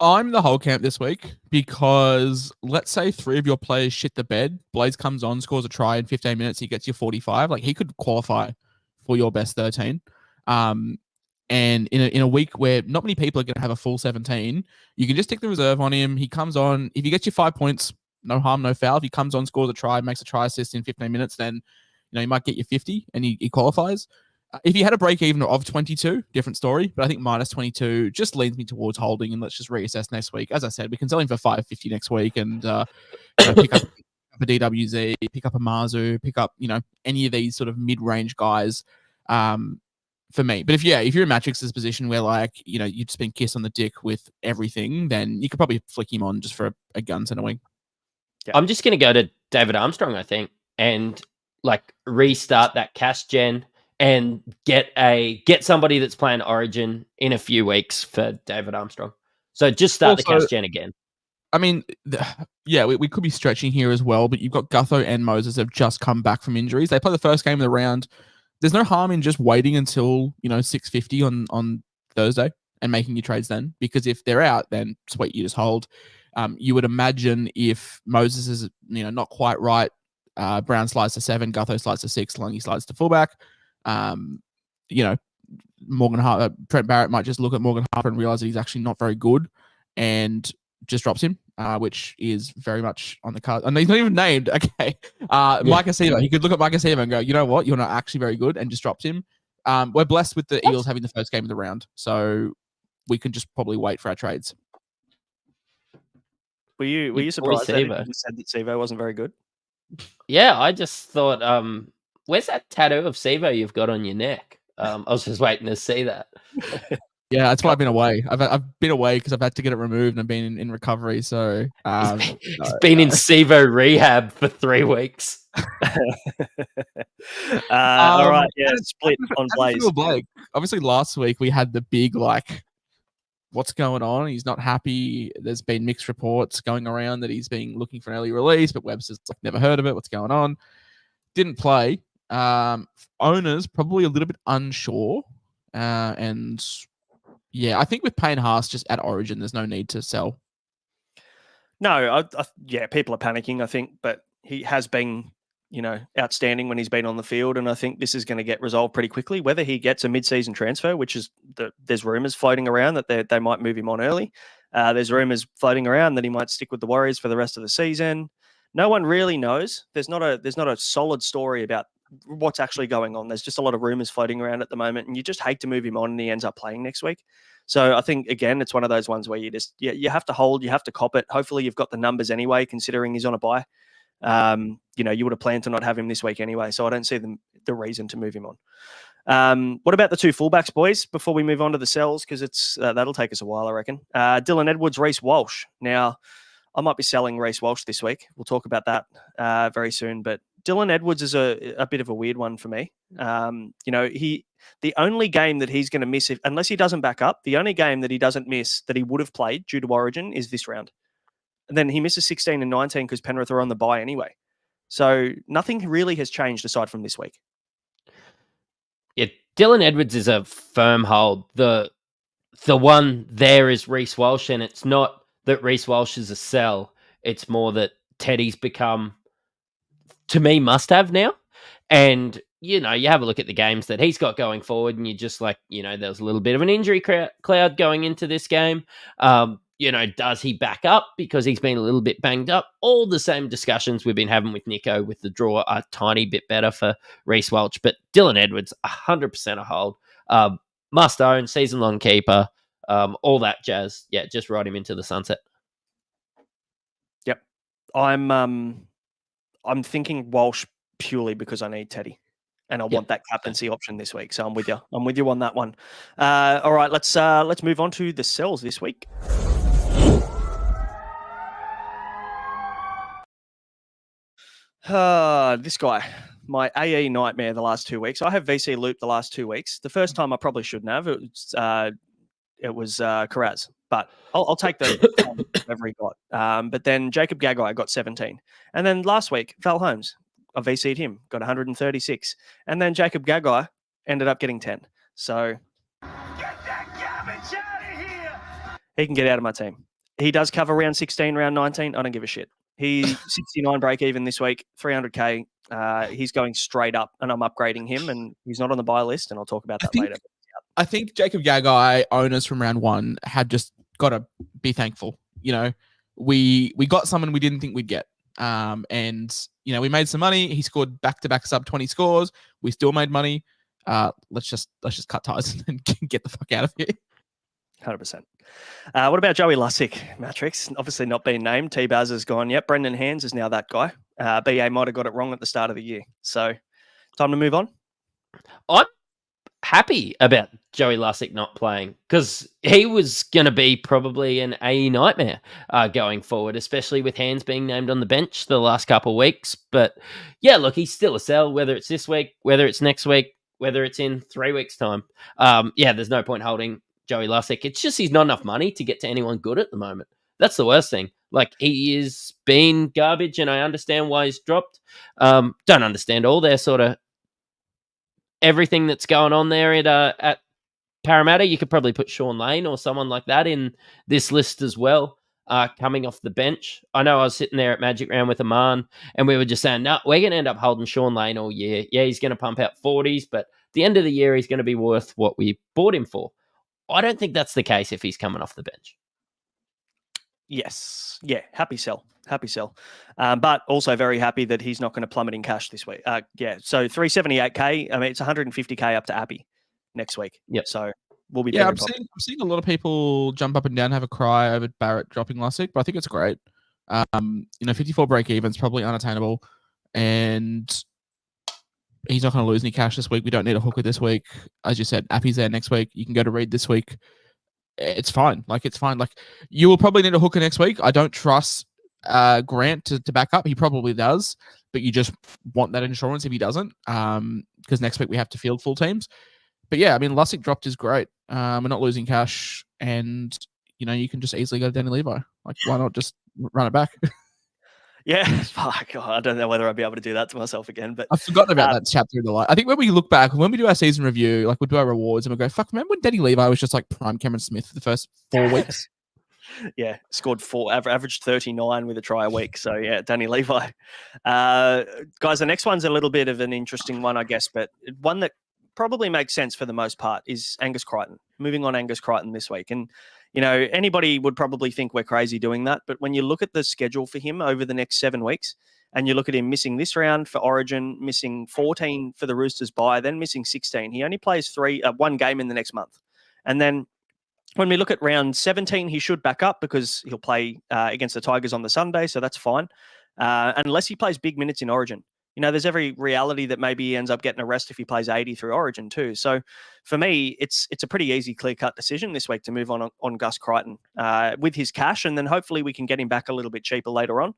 I'm the whole camp this week because let's say 3 of your players shit the bed. Blaze comes on, scores a try in 15 minutes. He gets you 45. Like he could qualify for your best 13. And in a week where not many people are going to have a full 17, you can just stick the reserve on him. He comes on. If he gets you 5 points, no harm, no foul. If he comes on, scores a try, makes a try assist in 15 minutes, then he might get you 50 and he qualifies. If he had a break even of 22, different story. But I think minus 22 just leads me towards holding, and let's just reassess next week. As I said, we can sell him for 550 next week and pick up a DWZ, pick up a Marzu, pick up any of these sort of mid-range guys for me. But if you're in Mattrix's position where you've just been kissed on the dick with everything, then you could probably flick him on just for a gun center wing. Yeah. I'm just going to go to David Armstrong, I think, and restart that cash gen and get somebody that's playing Origin in a few weeks for David Armstrong. So just start the cash gen again. I mean, we could be stretching here as well, but you've got Gutho and Moses have just come back from injuries. They play the first game of the round. There's no harm in just waiting until 650 on Thursday and making your trades then, because if they're out, then sweet, you just hold. You would imagine if Moses is not quite right, Brown slides to 7, Gutho slides to 6, Lungy slides to fullback. Morgan Harper, Trent Barrett might just look at Morgan Harper and realize that he's actually not very good and just drops him, which is very much on the card. And he's not even named. Okay. Micah Seaver. He could look at Micah Seaver and go, you know what? You're not actually very good, and just drops him. We're blessed with the Eagles having the first game of the round, so we can just probably wait for our trades. Were you surprised that you said that Sevo wasn't very good? Yeah, I just thought, where's that tattoo of Sevo you've got on your neck? I was just waiting to see that. Yeah, that's why I've been away. I've been away because I've had to get it removed and I've been in recovery. So it's been in Sevo rehab for 3 weeks. All right, yeah, split on Blaze. Obviously, last week we had the big what's going on? He's not happy. There's been mixed reports going around that he's been looking for an early release, but Webster's never heard of it. What's going on? Didn't play. Owners probably a little bit unsure. And yeah, I think with Payne Haas just at Origin, there's no need to sell. No, people are panicking, I think, but he has been, outstanding when he's been on the field, and I think this is going to get resolved pretty quickly. Whether he gets a mid-season transfer, which is there's rumours floating around that they might move him on early. There's rumours floating around that he might stick with the Warriors for the rest of the season. No one really knows. There's not a solid story about what's actually going on. There's just a lot of rumours floating around at the moment, and you just hate to move him on and he ends up playing next week. So I think, again, it's one of those ones where you have to hold, you have to cop it. Hopefully you've got the numbers anyway, considering he's on a bye. You would have planned to not have him this week anyway, so I don't see the reason to move him on. What about the 2 fullbacks, boys, before we move on to the sells, because it's that'll take us a while, I reckon. Dylan Edwards, Reece Walsh. Now, I might be selling Reece Walsh this week. We'll talk about that very soon, but Dylan Edwards is a bit of a weird one for me. The only game that he's going to miss, unless he doesn't back up, the only game that he doesn't miss that he would have played due to Origin is this round. And then he misses 16 and 19 because Penrith are on the bye anyway. So nothing really has changed aside from this week. Yeah, Dylan Edwards is a firm hold. The one there is Reece Walsh, and it's not that Reece Walsh is a sell. It's more that Teddy's become, to me, must-have now. And, you have a look at the games that he's got going forward, and you're just like, there was a little bit of an injury cloud going into this game. Does he back up because he's been a little bit banged up? All the same discussions we've been having with Nico with the draw are a tiny bit better for Reece Welch. But Dylan Edwards, 100% a hold. Must own, season-long keeper, all that jazz. Yeah, just ride him into the sunset. Yep. I'm thinking Walsh purely because I need Teddy. And I want that captaincy option this week. So I'm with you. I'm with you on that one. All right, let's move on to the sells this week. This guy, my AE nightmare the last 2 weeks. I have VC Loop the last 2 weeks. The first time I probably shouldn't have. It was Karaz, but I'll take the whatever he got. But then Jacob Gagai got 17. And then last week, Val Holmes, I VC'd him, got 136. And then Jacob Gagai ended up getting 10. So get that garbage out of here! He can get out of my team. He does cover round 16, round 19. I don't give a shit. He's 69 break even this week, 300K. He's going straight up, and I'm upgrading him, and he's not on the buy list, and I'll talk about that later. I think Jacob Gagai owners from round 1 have just got to be thankful. We got someone we didn't think we'd get. And we made some money. He scored back-to-back sub 20 scores. We still made money. Let's just cut ties and get the fuck out of here. 100%. What about Joey Lussick, Mattrix? Obviously not being named. T-Baz has gone. Yep, Brendan Hands is now that guy. BA might have got it wrong at the start of the year. So, time to move on. I'm happy about Joey Lussick not playing because he was going to be probably an AE nightmare going forward, especially with Hands being named on the bench the last couple of weeks. But yeah, look, he's still a sell, whether it's this week, whether it's next week, whether it's in 3 weeks' time. There's no point holding Joey Lussick. It's just he's not enough money to get to anyone good at the moment. That's the worst thing. Like, he is being garbage, and I understand why he's dropped. Don't understand all their sort of everything that's going on there at Parramatta. You could probably put Sean Lane or someone like that in this list as well, coming off the bench. I know I was sitting there at Magic Round with Aman, and we were just saying, no, we're going to end up holding Sean Lane all year. Yeah, he's going to pump out 40s, but at the end of the year, he's going to be worth what we bought him for. I don't think that's the case if he's coming off the bench. Yes. Yeah. Happy sell. But also very happy that he's not going to plummet in cash this week. So 378K. I mean, it's 150K up to Appy next week. Yep. So we'll be. Yeah, I'm seeing a lot of people jump up and down, have a cry over Barrett dropping Lussick, but I think it's great. 54 break even is probably unattainable, and he's not going to lose any cash this week. We don't need a hooker this week. As you said, Appy's there next week. You can go to Reed this week. It's fine. It's fine. You will probably need a hooker next week. I don't trust Grant to back up. He probably does, but you just want that insurance if he doesn't, because next week we have to field full teams. But yeah, I mean, Lussick dropped is great. We're not losing cash, and you can just easily go to Danny Levi. Why not just run it back? Yeah, fuck. I don't know whether I'd be able to do that to myself again. But I've forgotten about that chapter in the life. I think when we look back, when we do our season review, we'll do our rewards and we'll go, fuck, remember when Danny Levi was just prime Cameron Smith for the first 4 weeks? Yeah, scored 4, averaged 39 with a try a week. So yeah, Danny Levi. Guys, the next one's a little bit of an interesting one, I guess, but one that probably makes sense for the most part is Angus Crichton. Moving on Angus Crichton this week. And anybody would probably think we're crazy doing that. But when you look at the schedule for him over the next 7 weeks, and you look at him missing this round for Origin, missing 14 for the Roosters bye, then missing 16, he only plays 1 game in the next month. And then when we look at round 17, he should back up because he'll play against the Tigers on the Sunday, so that's fine. Unless he plays big minutes in Origin. There's every reality that maybe he ends up getting a rest if he plays 80 through Origin too. So for me, it's a pretty easy, clear-cut decision this week to move on Gus Crichton with his cash, and then hopefully we can get him back a little bit cheaper later on.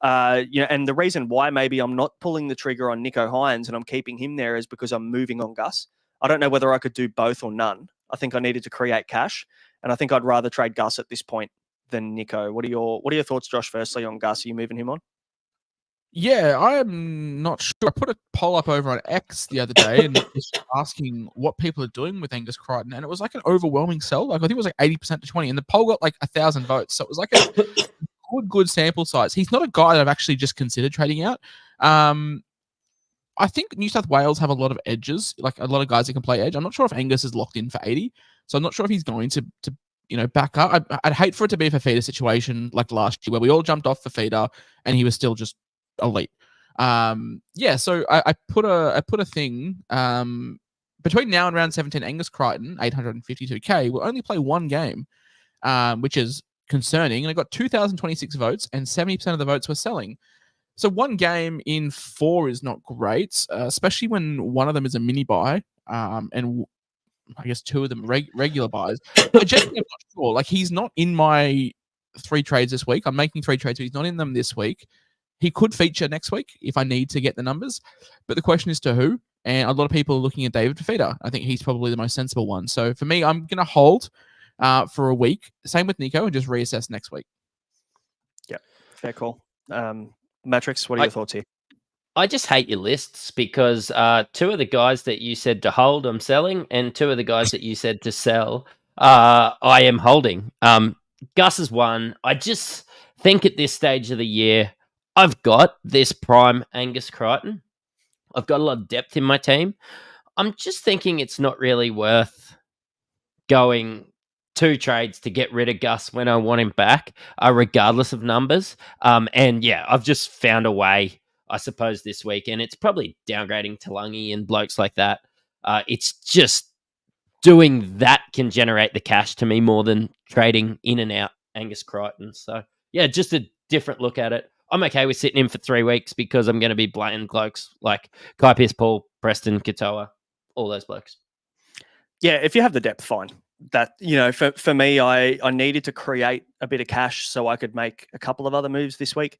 And the reason why maybe I'm not pulling the trigger on Nico Hines and I'm keeping him there is because I'm moving on Gus. I don't know whether I could do both or none. I think I needed to create cash, and I think I'd rather trade Gus at this point than Nico. What are your thoughts, Josh? Firstly, on Gus, are you moving him on? Yeah, I am not sure. I put a poll up over on X the other day and was asking what people are doing with Angus Crichton, and it was like an overwhelming sell. Like I think it was like 80% to 20, and the poll got like 1,000 votes. So it was like a good sample size. He's not a guy that I've actually just considered trading out. I think New South Wales have a lot of edges, like a lot of guys that can play edge. I'm not sure if Angus is locked in for 80, so I'm not sure if he's going to back up. I'd hate for it to be a Fafita situation like last year where we all jumped off Fafita and he was still just elite. So I put a thing between now and round 17. Angus Crichton 852k will only play one game, which is concerning, and I got 2,026 votes and 70% of the votes were selling. So one game in 4 is not great, especially when one of them is a mini buy, and I guess 2 of them regular buys. I genuinely am not sure. Like he's not in my 3 trades this week. I'm making 3 trades, but he's not in them this week. He could feature next week if I need to get the numbers, but the question is to who? And a lot of people are looking at David Fafita. I think he's probably the most sensible one. So for me, I'm going to hold for a week. Same with Nico, and just reassess next week. Yeah, fair call. Mattrix, what are your thoughts here? I just hate your lists because 2 of the guys that you said to hold, I'm selling, and 2 of the guys that you said to sell, I am holding. Gus is one. I just think at this stage of the year, I've got this prime Angus Crichton. I've got a lot of depth in my team. I'm just thinking it's not really worth going 2 trades to get rid of Gus when I want him back, regardless of numbers. I've just found a way, I suppose, this week, and it's probably downgrading Talangi and blokes like that. It's just doing that can generate the cash to me more than trading in and out Angus Crichton. So, yeah, just a different look at it. I'm okay with sitting in for 3 weeks because I'm going to be blaying blokes like Kai Pearce-Paul, Preston, Katoa, all those blokes. Yeah, if you have the depth, fine. That, for me, I needed to create a bit of cash so I could make a couple of other moves this week.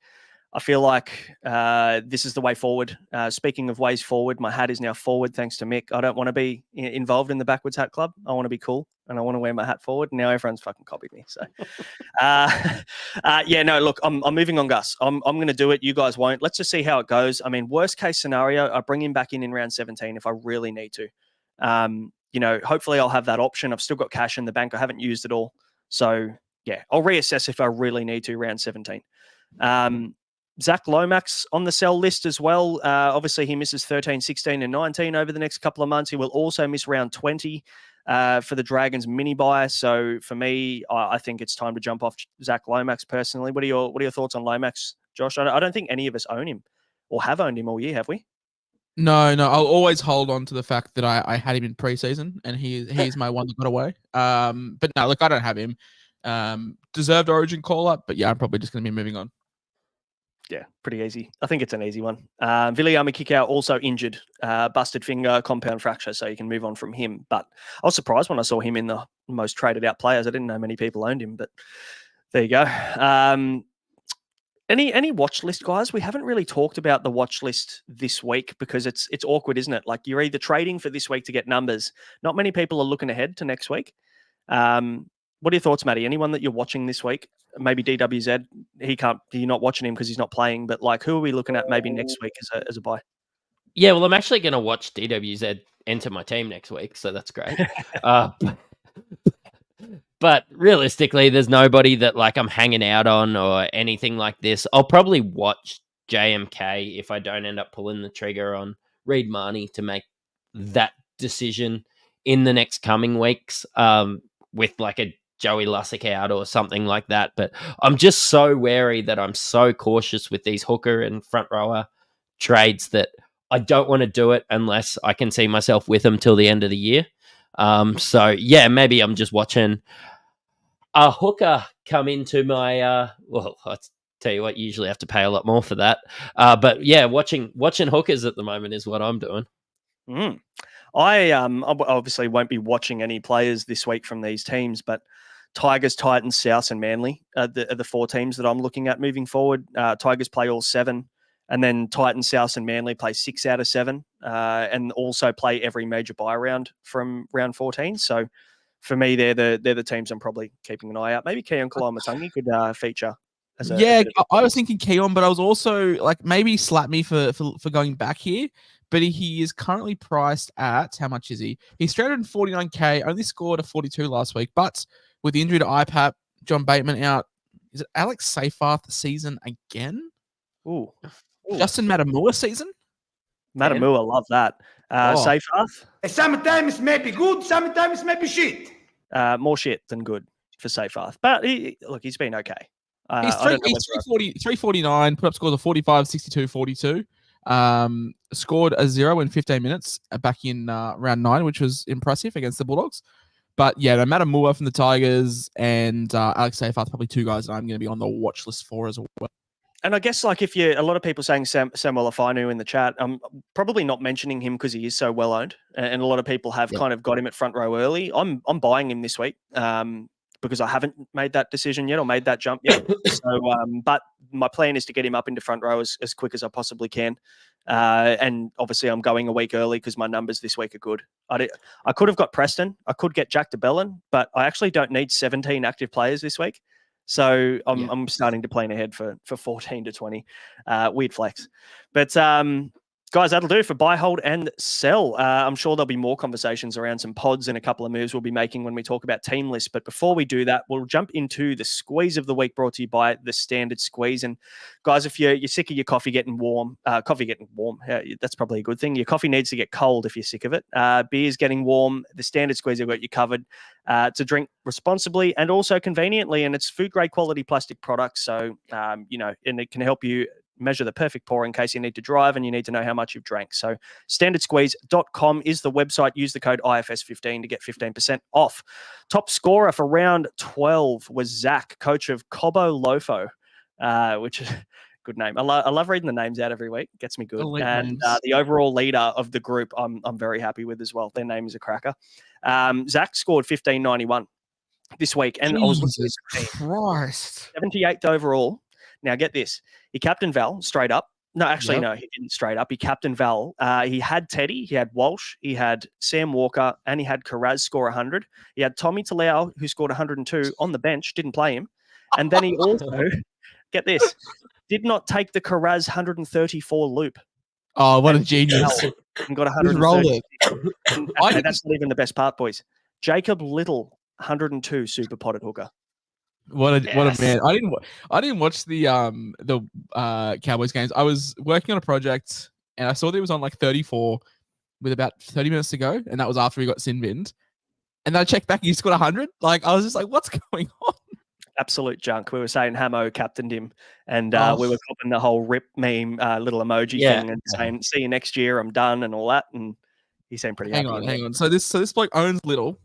I feel like this is the way forward. Speaking of ways forward, my hat is now forward thanks to Mick. I don't want to be involved in the backwards hat club. I want to be cool and I want to wear my hat forward. Now everyone's fucking copied me. So, look, I'm moving on Gus. I'm going to do it. You guys won't. Let's just see how it goes. I mean, worst case scenario, I bring him back in round 17 if I really need to. Hopefully I'll have that option. I've still got cash in the bank. I haven't used it all. So, yeah, I'll reassess if I really need to round 17. Zach Lomax on the sell list as well. Obviously, he misses 13, 16, and 19 over the next couple of months. He will also miss round 20 for the Dragons mini buy. So for me, I think it's time to jump off Zach Lomax personally. What are your thoughts on Lomax, Josh? I don't think any of us own him or have owned him all year, have we? No. I'll always hold on to the fact that I had him in preseason, and he's my one that got away. But no, look, I don't have him. Deserved Origin call up, but yeah, I'm probably just going to be moving on. Yeah, pretty easy. I think it's an easy one. Viliami Kikau also injured, busted finger, compound fracture, so you can move on from him. But I was surprised when I saw him in the most traded out players. I didn't know many people owned him, but there you go. Any watch list, guys? We haven't really talked about the watch list this week because it's awkward, isn't it? Like you're either trading for this week to get numbers. Not many people are looking ahead to next week. What are your thoughts, Matty? Anyone that you're watching this week? Maybe DWZ. You're not watching him because he's not playing. But like, who are we looking at maybe next week as a buy? Yeah, well, I'm actually going to watch DWZ enter my team next week, so that's great. But realistically, there's nobody that like I'm hanging out on or anything like this. I'll probably watch JMK if I don't end up pulling the trigger on Reed Marnie to make that decision in the next coming weeks with like a Joey Lussick out or something like that. But I'm just so wary that I'm so cautious with these hooker and front rower trades that I don't want to do it unless I can see myself with them till the end of the year. So yeah, maybe I'm just watching a hooker come into my, I'll tell you what, you usually have to pay a lot more for that. But yeah, watching hookers at the moment is what I'm doing. I obviously won't be watching any players this week from these teams, but Tigers, Titans, Souths, and Manly are the 4 teams that I'm looking at moving forward. Tigers play all 7, and then Titans, Souths, and Manly play 6 out of 7, and also play every major bye round from round 14. So for me, they're the teams I'm probably keeping an eye out. Maybe Keon Kalamatangi could feature. I was thinking Keon, but I was also like, maybe slap me for going back here. But he is currently priced at, how much is he? He's 349k, only scored a 42 last week. But with the injury to IPAP, John Bateman out, is it Alex Seyfarth season again? Ooh. Justin Matamua season? Matamua, love that. Seyfarth? Sometimes maybe good, sometimes maybe shit. More shit than good for Seyfarth. But he's been okay. He's 349, put up scores of 45, 62, 42. Scored a 0 in 15 minutes back in round 9, which was impressive against the Bulldogs. But yeah, no matter Moore from the Tigers and Alex Seyfarth, probably 2 guys that I'm going to be on the watch list for as well. And I guess like a lot of people saying Samuel Afinu in the chat, I'm probably not mentioning him because he is so well owned, and a lot of people have kind of got him at front row early. I'm buying him this week. Because I haven't made that decision yet or made that jump yet. So, but my plan is to get him up into front row as quick as I possibly can. And obviously I'm going a week early because my numbers this week are good. I could have got Preston. I could get Jack DeBellin, but I actually don't need 17 active players this week. So I'm starting to plan ahead for 14 to 20. Weird flex. But guys, that'll do for buy, hold, and sell. I'm sure there'll be more conversations around some pods and a couple of moves we'll be making when we talk about team lists. But before we do that, we'll jump into the squeeze of the week brought to you by the Standard Squeeze. And guys, if you're sick of your coffee getting warm, that's probably a good thing. Your coffee needs to get cold if you're sick of it. Beer's getting warm. The Standard Squeeze have got you covered to drink responsibly and also conveniently. And it's food-grade quality plastic products. So, and it can help you measure the perfect pour in case you need to drive and you need to know how much you've drank. So standardsqueeze.com is the website. Use the code IFS15 to get 15% off. Top scorer for round 12 was Zach, coach of Cobo Lofo, which is a good name. I love reading the names out every week. It gets me good. And the overall leader of the group, I'm very happy with as well. Their name is a cracker. Zach scored 1591 this week. And I was looking at Christ. 78th overall. Now, get this. He captained Val straight up. No, actually, no, he didn't straight up. He captained Val. He had Teddy, he had Walsh, he had Sam Walker, and he had Karaz score 100. He had Tommy Talau, who scored 102 on the bench, didn't play him. And then he also, get this, did not take the Karaz 134 loop. Oh, what a genius. And got 130. And that's not even the best part, boys. Jacob Little, 102 super potted hooker. What a man! I didn't watch the Cowboys games. I was working on a project and I saw that it was on like 34 with about 30 minutes to go, and that was after he got sin binned. And then I checked back, he scored 100. Like I was just like, what's going on? Absolute junk. We were saying Hamo captained him, and we were copping the whole rip meme little emoji thing and saying, "See you next year. I'm done," and all that. And he seemed pretty happy. Hang on. So this bloke owns Little,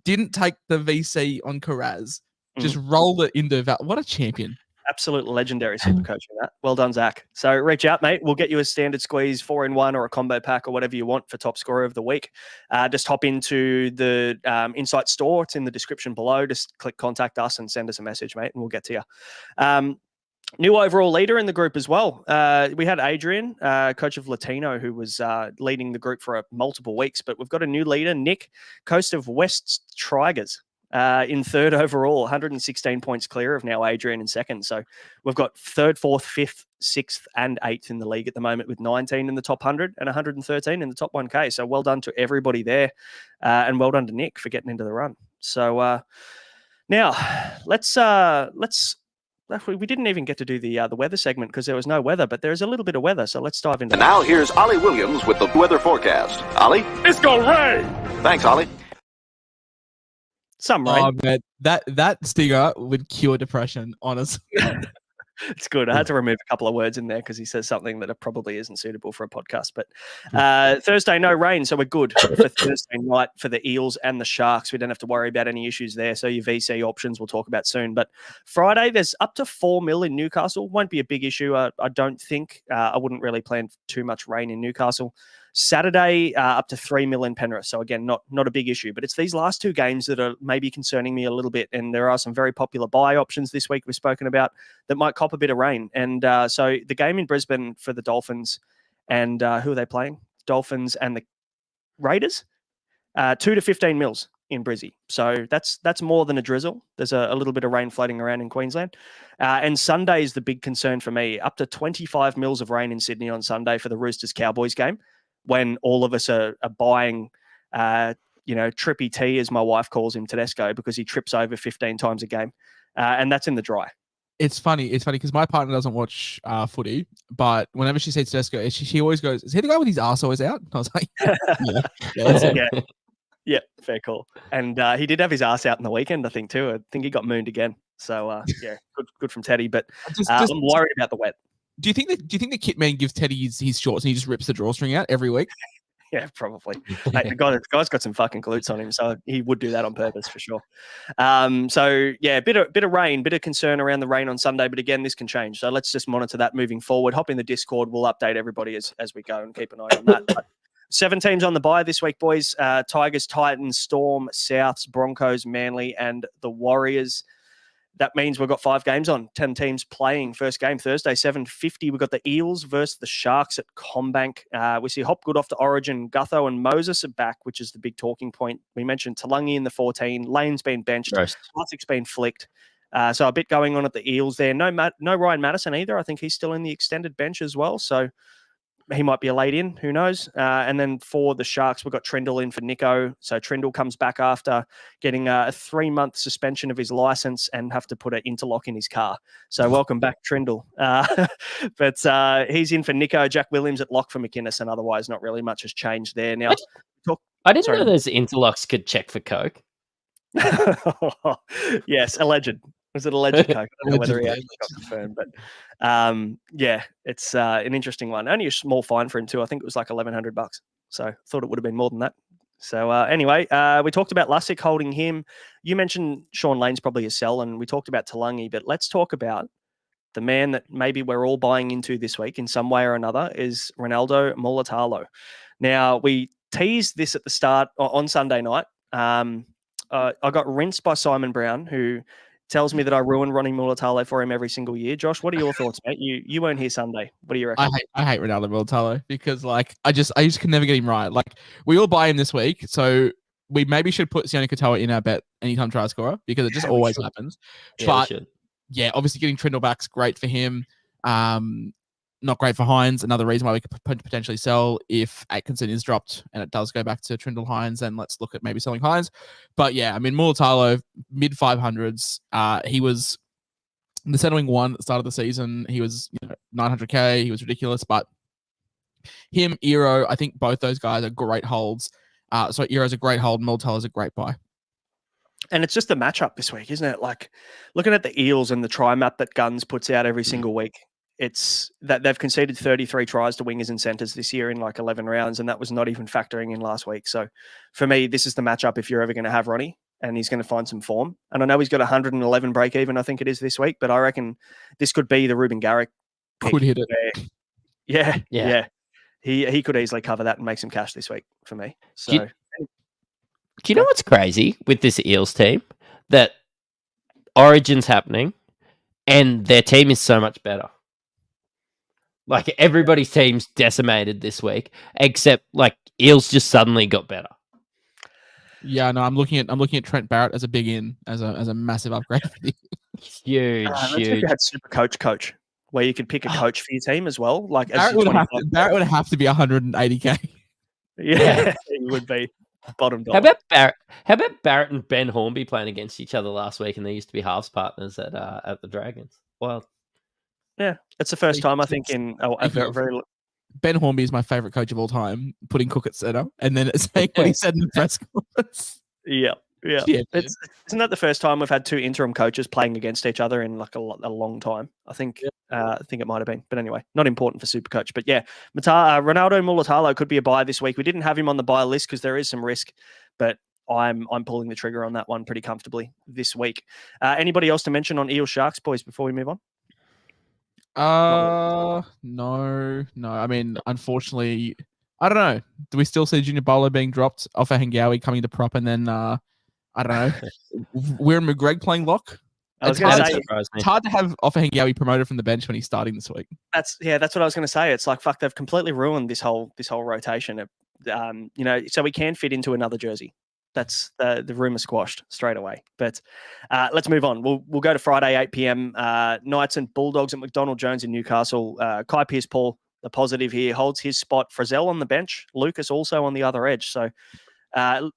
didn't take the VC on Karaz. Just rolled it into Val. What a champion. Absolute legendary super coach in that. Well done, Zach. So reach out, mate. We'll get you a standard squeeze 4-in-1 or a combo pack or whatever you want for top scorer of the week. Just hop into the Insight store. It's in the description below. Just click contact us and send us a message, mate, and we'll get to you. New overall leader in the group as well. We had Adrian, coach of Latino, who was leading the group for multiple weeks, but we've got a new leader, Nick, coast of West Tigers. In third overall, 116 points clear of now Adrian in second. So we've got third, fourth, fifth, sixth, and eighth in the league at the moment with 19 in the top 100 and 113 in the top 1K. So well done to everybody there, and well done to Nick for getting into the run. So now let's we didn't even get to do the weather segment because there was no weather, but there's a little bit of weather. So let's dive into. And now here's Ollie Williams with the weather forecast. Ollie, It's gonna rain. thanks, Ollie. Some rain. Oh man, that stinger would cure depression, honestly. It's good. I had to remove a couple of words in there because he says something that probably isn't suitable for a podcast. But Thursday, no rain, so we're good for Thursday night for the Eels and the Sharks. We don't have to worry about any issues there. So your VC options we'll talk about soon. But Friday, there's up to 4 mil in Newcastle. Won't be a big issue, I don't think. I wouldn't really plan too much rain in Newcastle. Saturday, up to 3 mil in Penrith. So again, not a big issue, but it's these last two games that are maybe concerning me a little bit. And there are some very popular buy options this week we've spoken about that might cop a bit of rain. And so the game in Brisbane for the Dolphins, and who are they playing? Dolphins and the Raiders, 2 to 15 mils in Brizzy. So that's more than a drizzle. There's a little bit of rain floating around in Queensland. And Sunday is the big concern for me. Up to 25 mils of rain in Sydney on Sunday for the Roosters-Cowboys game, when all of us are buying, Trippy T, as my wife calls him, Tedesco, because he trips over 15 times a game. And that's in the dry. It's funny because my partner doesn't watch footy, but whenever she sees Tedesco, she always goes, "Is he the guy with his arse always out?" And I was like, Yeah. Yeah, fair call. And he did have his ass out in the weekend, I think, too. I think he got mooned again. So yeah, good from Teddy. But I'm worried about the wet. Do you think the kit man gives Teddy his shorts and he just rips the drawstring out every week? Yeah, probably. Mate, the guy's got some fucking glutes on him, so he would do that on purpose for sure. So yeah, bit of rain, bit of concern around the rain on Sunday, but again, this can change. So let's just monitor that moving forward. Hop in the Discord. We'll update everybody as we go and keep an eye on that. But 7 teams on the bye this week, boys. Tigers, Titans, Storm, Souths, Broncos, Manly, and the Warriors. That means we've got 5 games on, 10 teams playing. First game, Thursday, 7:50. We've got the Eels versus the Sharks at Combank. We see Hopgood off to Origin. Gutho and Moses are back, which is the big talking point. We mentioned Talangi in the 14. Lane's been benched. Classic's been flicked. So a bit going on at the Eels there. No Ryan Madison either. I think he's still in the extended bench as well. So he might be a late in, who knows? And then for the Sharks, we've got Trindle in for Nico. So Trindle comes back after getting a 3-month suspension of his license and have to put an interlock in his car. So welcome back, Trindle. But he's in for Nico. Jack Williams at lock for McInnes, and otherwise not really much has changed there. Now, I didn't know those interlocks could check for coke. Yes, alleged. Was it alleged coke? I don't know whether he actually got confirmed, but yeah, it's an interesting one. Only a small fine for him too. I think it was like $1,100. So thought it would have been more than that. So anyway, we talked about Lussick holding him. You mentioned Sean Lane's probably a sell, and we talked about Talangi, but let's talk about the man that maybe we're all buying into this week in some way or another is Ronaldo Mulitalo. Now, we teased this at the start on Sunday night. I got rinsed by Simon Brown, who tells me that I ruin Ronnie Mulitalo for him every single year. Josh, what are your thoughts, mate? You weren't here Sunday. What do you reckon? I hate Ronaldo Mulitalo because I just can never get him right. Like, we all buy him this week, so we maybe should put Sione Katoa in our bet anytime try scorer because it just always happens. Yeah, but yeah, obviously getting Trindle back's great for him. Not great for Hines. Another reason why we could potentially sell if Atkinson is dropped and it does go back to Trindle Hines, then let's look at maybe selling Hines. But yeah, I mean, Mulitalo, mid 500s. He was the settling one at the start of the season. He was 900K. He was ridiculous. But him, Eero, I think both those guys are great holds. So Eero's a great hold. Mulitalo's a great buy. And it's just the matchup this week, isn't it? Like, looking at the Eels and the try map that Guns puts out every single week, it's that they've conceded 33 tries to wingers and centers this year in like 11 rounds, and that was not even factoring in last week. So for me, this is the matchup if you're ever going to have Ronnie, and he's going to find some form. And I know he's got 111 break even, I think it is this week, but I reckon this could be the Ruben Garrick pick. Could hit it. Yeah. He could easily cover that and make some cash this week for me. So do you know what's crazy with this Eels team? That Origin's happening and their team is so much better. Like, everybody's team's decimated this week, except like Eels just suddenly got better. Yeah, no, I'm looking at Trent Barrett as a big in, as a massive upgrade. Huge. You had Supercoach, where you could pick a coach for your team as well. Like, Barrett would have to be 180K. Yeah, it would be bottom dollar. How about Barrett and Ben Hornby playing against each other last week, and they used to be halves partners at the Dragons? Wild. Yeah, it's the first time I think in a very. Ben Hornby is my favorite coach of all time, putting Cook at center, and then saying what he said in the press conference. Yeah. Isn't that the first time we've had 2 interim coaches playing against each other in like a long time? I think it might have been, but anyway, not important for Supercoach. But yeah, Ronaldo Mulitalo could be a buy this week. We didn't have him on the buy list because there is some risk, but I'm pulling the trigger on that one pretty comfortably this week. Anybody else to mention on Eel Sharks, boys, before we move on? No. I mean, unfortunately, I don't know. Do we still see Junior Bolo being dropped off a Hengawi coming to prop, and then I don't know, we're McGreg playing lock? I was going to say, it's hard to have Offa Hengawi promoted from the bench when he's starting this week. that's what I was going to say. It's like, fuck, they've completely ruined this whole rotation. So we can fit into another jersey. That's the rumor squashed straight away. But let's move on. We'll go to Friday 8 p.m. Knights and Bulldogs at McDonald Jones in Newcastle. Kai Pearce-Paul, the positive here, holds his spot. Frizzell on the bench. Lucas also on the other edge. So.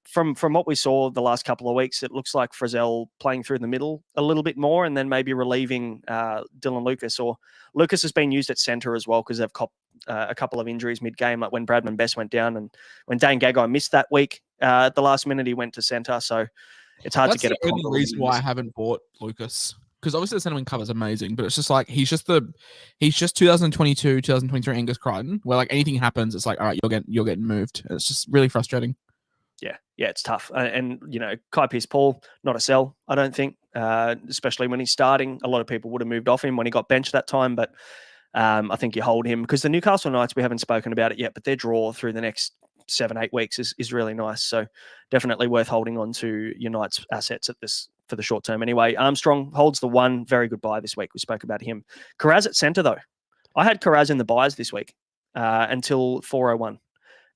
From what we saw the last couple of weeks, it looks like Frizzell playing through the middle a little bit more and then maybe relieving Dylan Lucas. Or Lucas has been used at centre as well because they've copped a couple of injuries mid-game, like when Bradman Best went down and when Dane Gagai missed that week. At the last minute, he went to centre. So it's hard to get That's the only reason why I haven't bought Lucas. Because obviously the centre wing cover is amazing, but it's just like he's just 2022, 2023 Angus Crichton, where like anything happens, it's like, all right, you're getting moved. It's just really frustrating. Yeah, it's tough. And Kai Pearce-Paul, not a sell, I don't think, especially when he's starting. A lot of people would have moved off him when he got benched that time, but I think you hold him because the Newcastle Knights, we haven't spoken about it yet, but their draw through the next 7-8 weeks is really nice. So definitely worth holding on to your Knights assets for the short term anyway. Armstrong holds the one. Very good buy this week. We spoke about him. Carraz at centre, though. I had Carraz in the buys this week until 4:01.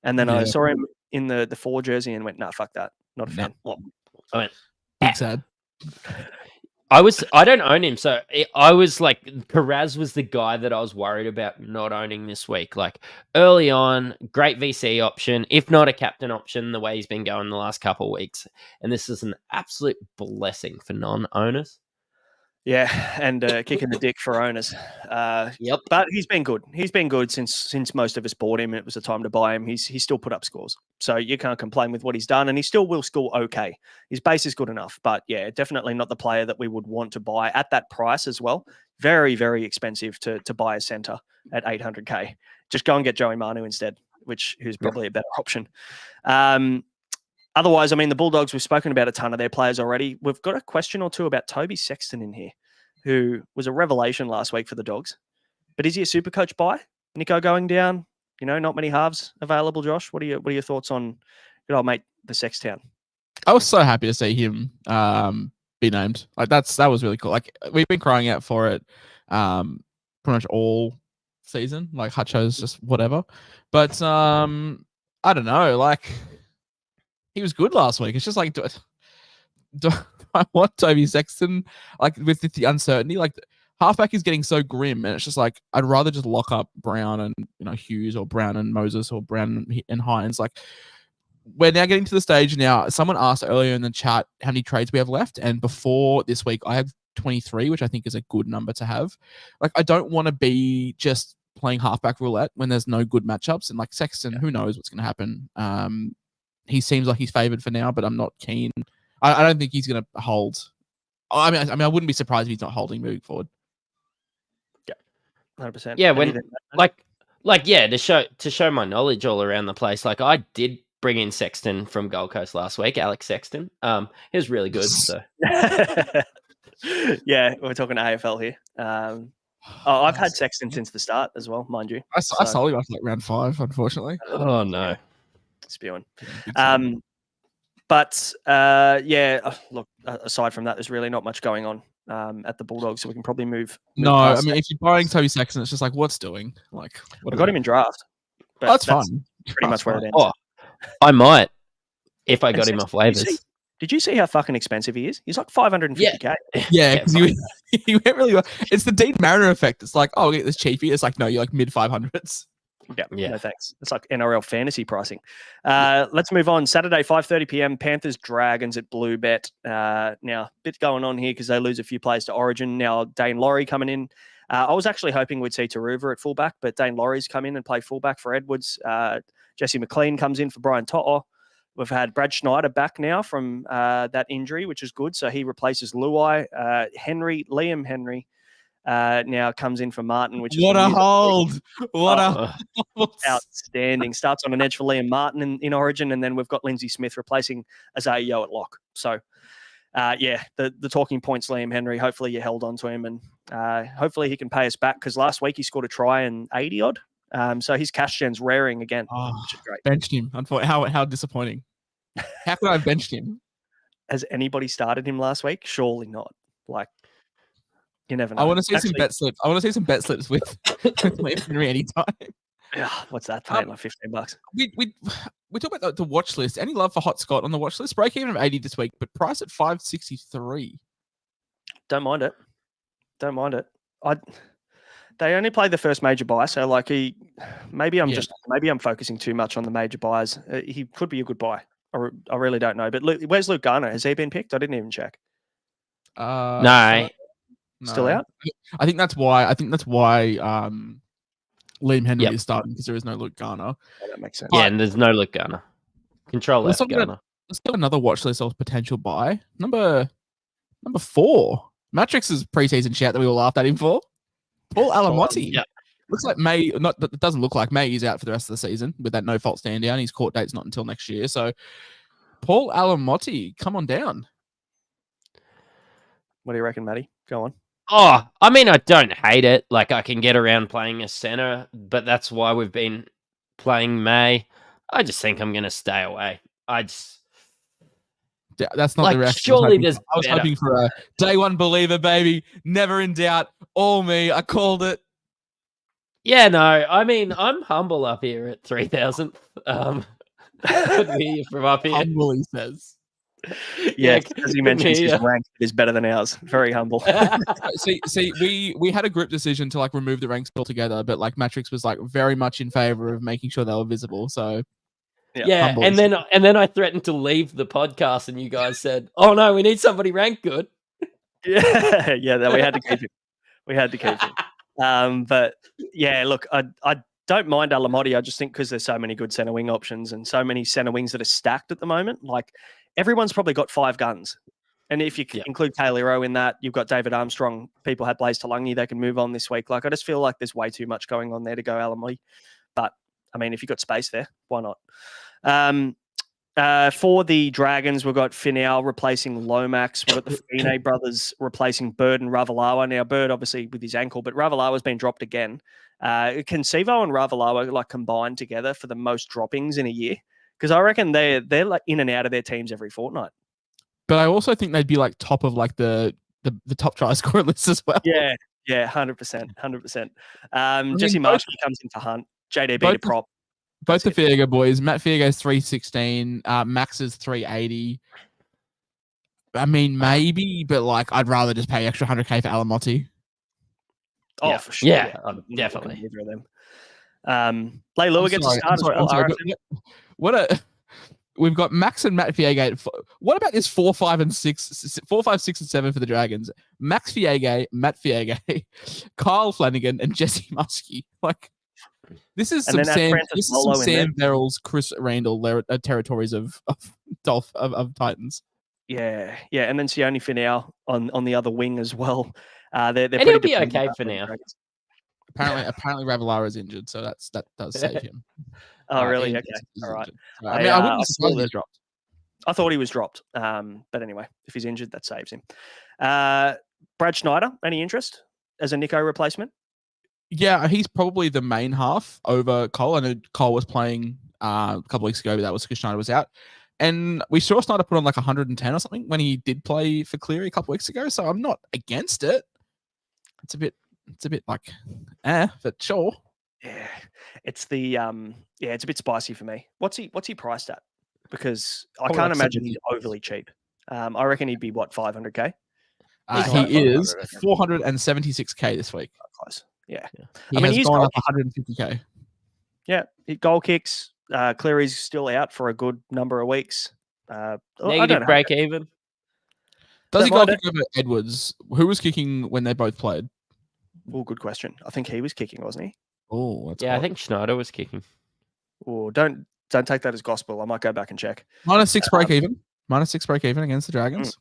And then I saw him in the 4 jersey and went, nah, fuck that. Not a fan. I went, big sad. I don't own him. So I was like, Carraz was the guy that I was worried about not owning this week. Like early on, great VC option, if not a captain option, the way he's been going the last couple of weeks. And this is an absolute blessing for non-owners. Yeah, and kicking the dick for owners. Yep. But he's been good. He's been good since most of us bought him. It was the time to buy him. He's still put up scores. So you can't complain with what he's done, and he still will score okay. His base is good enough. But yeah, definitely not the player that we would want to buy at that price as well. Very, very expensive to buy a centre at 800K. Just go and get Joey Manu instead, who's probably a better option. Otherwise, I mean, the Bulldogs, we've spoken about a ton of their players already. We've got a question or two about Toby Sexton in here, who was a revelation last week for the Dogs. But is he a Supercoach buy? Nico going down, not many halves available, Josh. What are your thoughts on good old mate, the Sextown? I was so happy to see him be named. Like that was really cool. Like we've been crying out for it pretty much all season. Like Hutcho's just whatever. But I don't know, like he was good last week. It's just like, do I want Toby Sexton? Like with the uncertainty, like halfback is getting so grim, and it's just like I'd rather just lock up Brown and Hughes or Brown and Moses or Brown and Hines. Like we're now getting to the stage now. Someone asked earlier in the chat how many trades we have left, and before this week I have 23, which I think is a good number to have. Like I don't want to be just playing halfback roulette when there's no good matchups, and like Sexton, who knows what's going to happen. He seems like he's favoured for now, but I'm not keen. I don't think he's going to hold. I mean, I wouldn't be surprised if he's not holding moving forward. Yeah, 100%. Yeah, when to show my knowledge all around the place. Like I did bring in Sexton from Gold Coast last week, Alex Sexton. He was really good. So yeah, we're talking AFL here. I've had Sexton since the start as well, mind you. I sold him after like round 5, unfortunately. Oh no. Spewing. But look, aside from that, there's really not much going on at the Bulldogs, so we can probably move no, I mean, if you're buying Toby Sexton, it's just like, what's doing? Like, I got him in draft. But that's fine. Pretty much where it ends. Oh, I might if I got him off waivers. Did you see how fucking expensive he is? He's like 550K. Yeah, because he went really well. It's the Dean Mariner effect. It's like, oh, get this cheapy. It's like, no, you're like mid 500s. Yeah, no thanks. It's like NRL fantasy pricing. Let's move on. Saturday, 5:30 p.m. Panthers Dragons at Bluebet. Now, a bit going on here because they lose a few players to Origin. Now, Dane Laurie coming in. I was actually hoping we'd see Taruva at fullback, but Dane Laurie's come in and play fullback for Edwards. Jesse McLean comes in for Brian To'o. We've had Brad Schneider back now from that injury, which is good. So he replaces Luai. Liam Henry. Now comes in for Martin, which is what a hold! Outstanding. Starts on an edge for Liam Martin in Origin, and then we've got Lindsay Smith replacing Isaiah Yeo at lock. So, the talking points, Liam Henry. Hopefully you held on to him, and hopefully he can pay us back because last week he scored a try and 80 odd. So his cash gen's raring again, which is great. Benched him. Unfortunately, how disappointing. How could I have benched him? Has anybody started him last week? Surely not. Like, you never know. I want to see some bet slips. I want to see some bet slips with Liam Henry anytime. What's that paying? Like $15. We talk about the watch list. Any love for Hot Scott on the watch list? Break even of 80 this week, but price at 563. Don't mind it. They only play the first major buy, so like maybe I'm focusing too much on the major buys. He could be a good buy. I really don't know. But where's Luke Garner? Has he been picked? I didn't even check. No. Still out? I think that's why. Liam Henry is starting because there is no Luke Garner. Yeah, that makes sense. Yeah, and there's no Luke Garner. Control F Garner. Let's get another watch list of potential buy. Number 4. Mattrix's preseason shout that we all laughed at him for. Paul Alamotti. Yeah. Looks like May. It doesn't look like May is out for the rest of the season with that no fault stand down. His court date's not until next year. So, Paul Alamotti, come on down. What do you reckon, Matty? Go on. Oh, I mean, I don't hate it. Like, I can get around playing a center, but that's why we've been playing May. I just think I'm going to stay away. That's not like, the reaction. Surely I was hoping for a day one believer, baby. Never in doubt. All me. I called it. Yeah, no. I mean, I'm humble up here at 3,000th. Could hear you from up here. Humble, he says. Yeah, because he mentions his rank is better than ours. Very humble. see, we had a group decision to like remove the ranks altogether, but like Mattrix was like very much in favor of making sure they were visible. So yeah, and then I threatened to leave the podcast, and you guys said, "Oh no, we need somebody ranked good." Yeah, we had to keep him. But yeah, look, I don't mind Alamotti. I just think because there's so many good centre wing options and so many centre wings that are stacked at the moment, like everyone's probably got 5 guns. And if you include Kaylero in that, you've got David Armstrong. People had Blaze Talangi. They can move on this week. Like, I just feel like there's way too much going on there to go Alamotti. But I mean, if you've got space there, why not? For the Dragons, we've got Finau replacing Lomax. We've got the Fine brothers replacing Bird and Ravalawa. Now, Bird obviously with his ankle, but Ravalawa's been dropped again. Can Sivo and Ravalawa like combine together for the most droppings in a year? Because I reckon they're like in and out of their teams every fortnight. But I also think they'd be like top of like the top try scorer list as well. Yeah, 100%. Jesse Marshall comes in for Hunt. JDB to prop. Both the Fiega boys. Matt Fiega's 316. Max is 380. I mean, maybe, but like I'd rather just pay extra 100K for Alamotti. Oh, for sure. Yeah, definitely. Either of them. Leilua gets a start as well. We've got Max and Matt Fiega. What about this 4, 5, 6, and 7 for the Dragons? Max Fiega, Matt Fiega, Kyle Flanagan, and Jesse Muskie. Like, this is some Sam Verrills, Chris Randall territories of Titans. Yeah, and then Sione Finau on the other wing as well. They're and he'll be okay for now. Apparently Ravalawa is injured, so that does save him. Oh, really? Okay. All right. I mean, I wouldn't be surprised if he's dropped. I thought he was dropped. But anyway, if he's injured, that saves him. Brad Schneider, any interest as a Nico replacement? Yeah, he's probably the main half over Cole. I know Cole was playing a couple weeks ago, but that was because Schneider was out. And we saw Schneider put on like 110 or something when he did play for Cleary a couple weeks ago. So I'm not against it. It's a bit like, but sure. Yeah, it's it's a bit spicy for me. What's he priced at? Because I can't imagine he's overly cheap. I reckon he'd be 500K. He is 476K this week. Close. Yeah. I mean, he's gone up 150K. Yeah, goal kicks. Cleary's still out for a good number of weeks. Negative break even. Does he goal kick over Edwards? Who was kicking when they both played? Oh, good question. I think he was kicking, wasn't he? Oh, I think Schneider was kicking. Oh, don't take that as gospel. I might go back and check. -6 break even. -6 break even against the Dragons.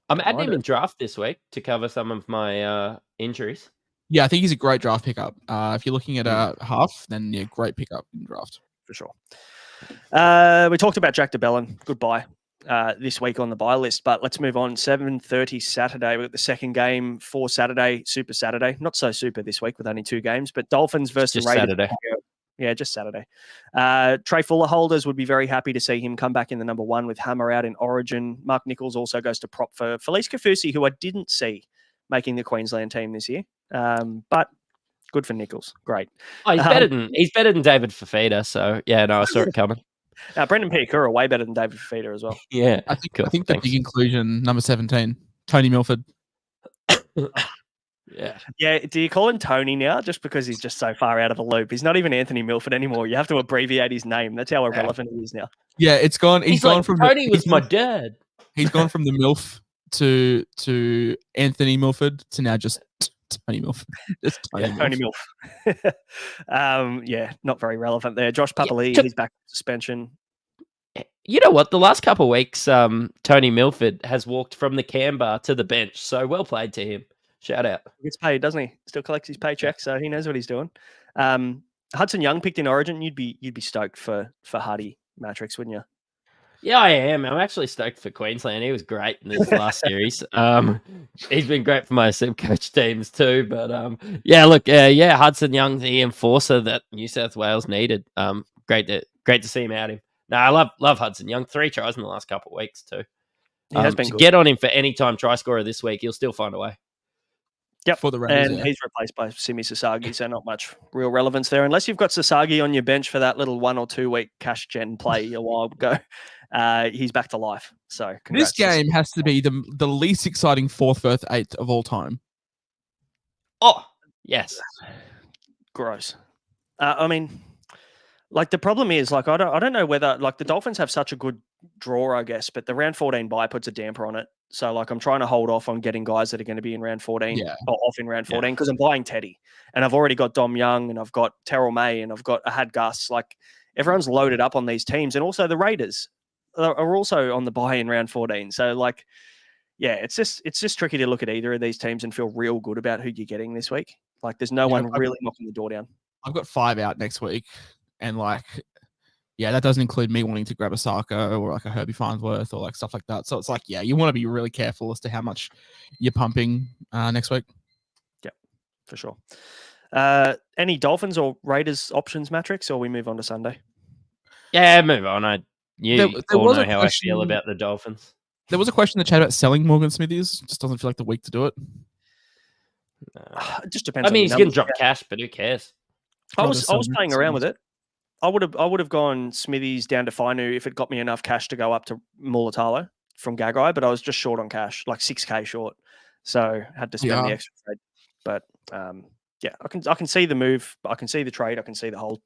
I'm adding him in draft this week to cover some of my injuries. Yeah, I think he's a great draft pickup. If you're looking at a half, then great pickup in draft for sure. We talked about Jack de Belin. Goodbye this week on the bye list. But let's move on. 7:30 Saturday. We've got the second game for Saturday, Super Saturday. Not so super this week with only 2 games, but Dolphins versus Just Raiders. Saturday. Yeah, just Saturday. Trey Fuller holders would be very happy to see him come back in the number 1 with Hammer out in Origin. Mark Nichols also goes to prop for Felice Kafusi, who I didn't see making the Queensland team this year. But good for Nichols. Great. Oh, he's better than David Fafita. So yeah, no, I saw it coming. Brendan Piakura way better than David Fafita as well. Yeah, I think cool. I think the big inclusion, number 17, Tony Milford. Yeah. Yeah. Do you call him Tony now just because he's just so far out of the loop? He's not even Anthony Milford anymore. You have to abbreviate his name. That's how irrelevant he is now. Yeah, it's gone. He's gone like, from Tony was my dad. He's gone from the MILF to Anthony Milford to now just Tony Milford. Just Tony Milf. Yeah, not very relevant there. Josh Papali'i, he's back from suspension. You know what? The last couple of weeks, Tony Milford has walked from the Canberra to the bench. So well played to him. Shout out. He gets paid, doesn't he? Still collects his paycheck, so he knows what he's doing. Hudson Young picked in Origin. You'd be stoked for Hardy Mattrix, wouldn't you? Yeah, I am. I'm actually stoked for Queensland. He was great in this last series. He's been great for my Supercoach teams too. But Hudson Young, the enforcer that New South Wales needed. Great to see him out him. No, I love Hudson Young. 3 tries in the last couple of weeks too. He has been good. Get on him for any time try scorer this week. He'll still find a way. Yep, for the Raiders, and he's replaced by Simi Sasagi, so not much real relevance there. Unless you've got Sasagi on your bench for that little 1 or 2 week cash gen play a while ago, he's back to life. So this game has to be the least exciting 4th versus 8th of all time. Oh, yes. Gross. I mean, like the problem is, like I don't know whether like the Dolphins have such a good draw, I guess, but the round 14 bye puts a damper on it. So like I'm trying to hold off on getting guys that are going to be in round 14 or off in round 14 because I'm buying Teddy and I've already got Dom Young and I've got Terrell May and I've had Gus. Like everyone's loaded up on these teams, and also the Raiders are also on the bye in round 14. So like, yeah, it's just tricky to look at either of these teams and feel real good about who you're getting this week. Like there's no one really knocking the door down. I've got 5 out next week, and like, yeah, that doesn't include me wanting to grab a Saka or like a Herbie Farnsworth or like stuff like that. So it's like, yeah, you want to be really careful as to how much you're pumping next week. Yeah, for sure. Any Dolphins or Raiders options, Mattrix, or we move on to Sunday? Yeah, move on. You all know how I feel about the Dolphins. There was a question in the chat about selling Morgan Smithies. Just doesn't feel like the week to do it. It just depends. I mean, he's going to drop cash, but who cares? I was playing around with it. I would have gone Smithies down to Fainu if it got me enough cash to go up to Mulatalo from Gagai, but I was just short on cash, like 6K short, so had to spend the extra trade. But yeah, I can see the move, I can see the trade, I can see the hold,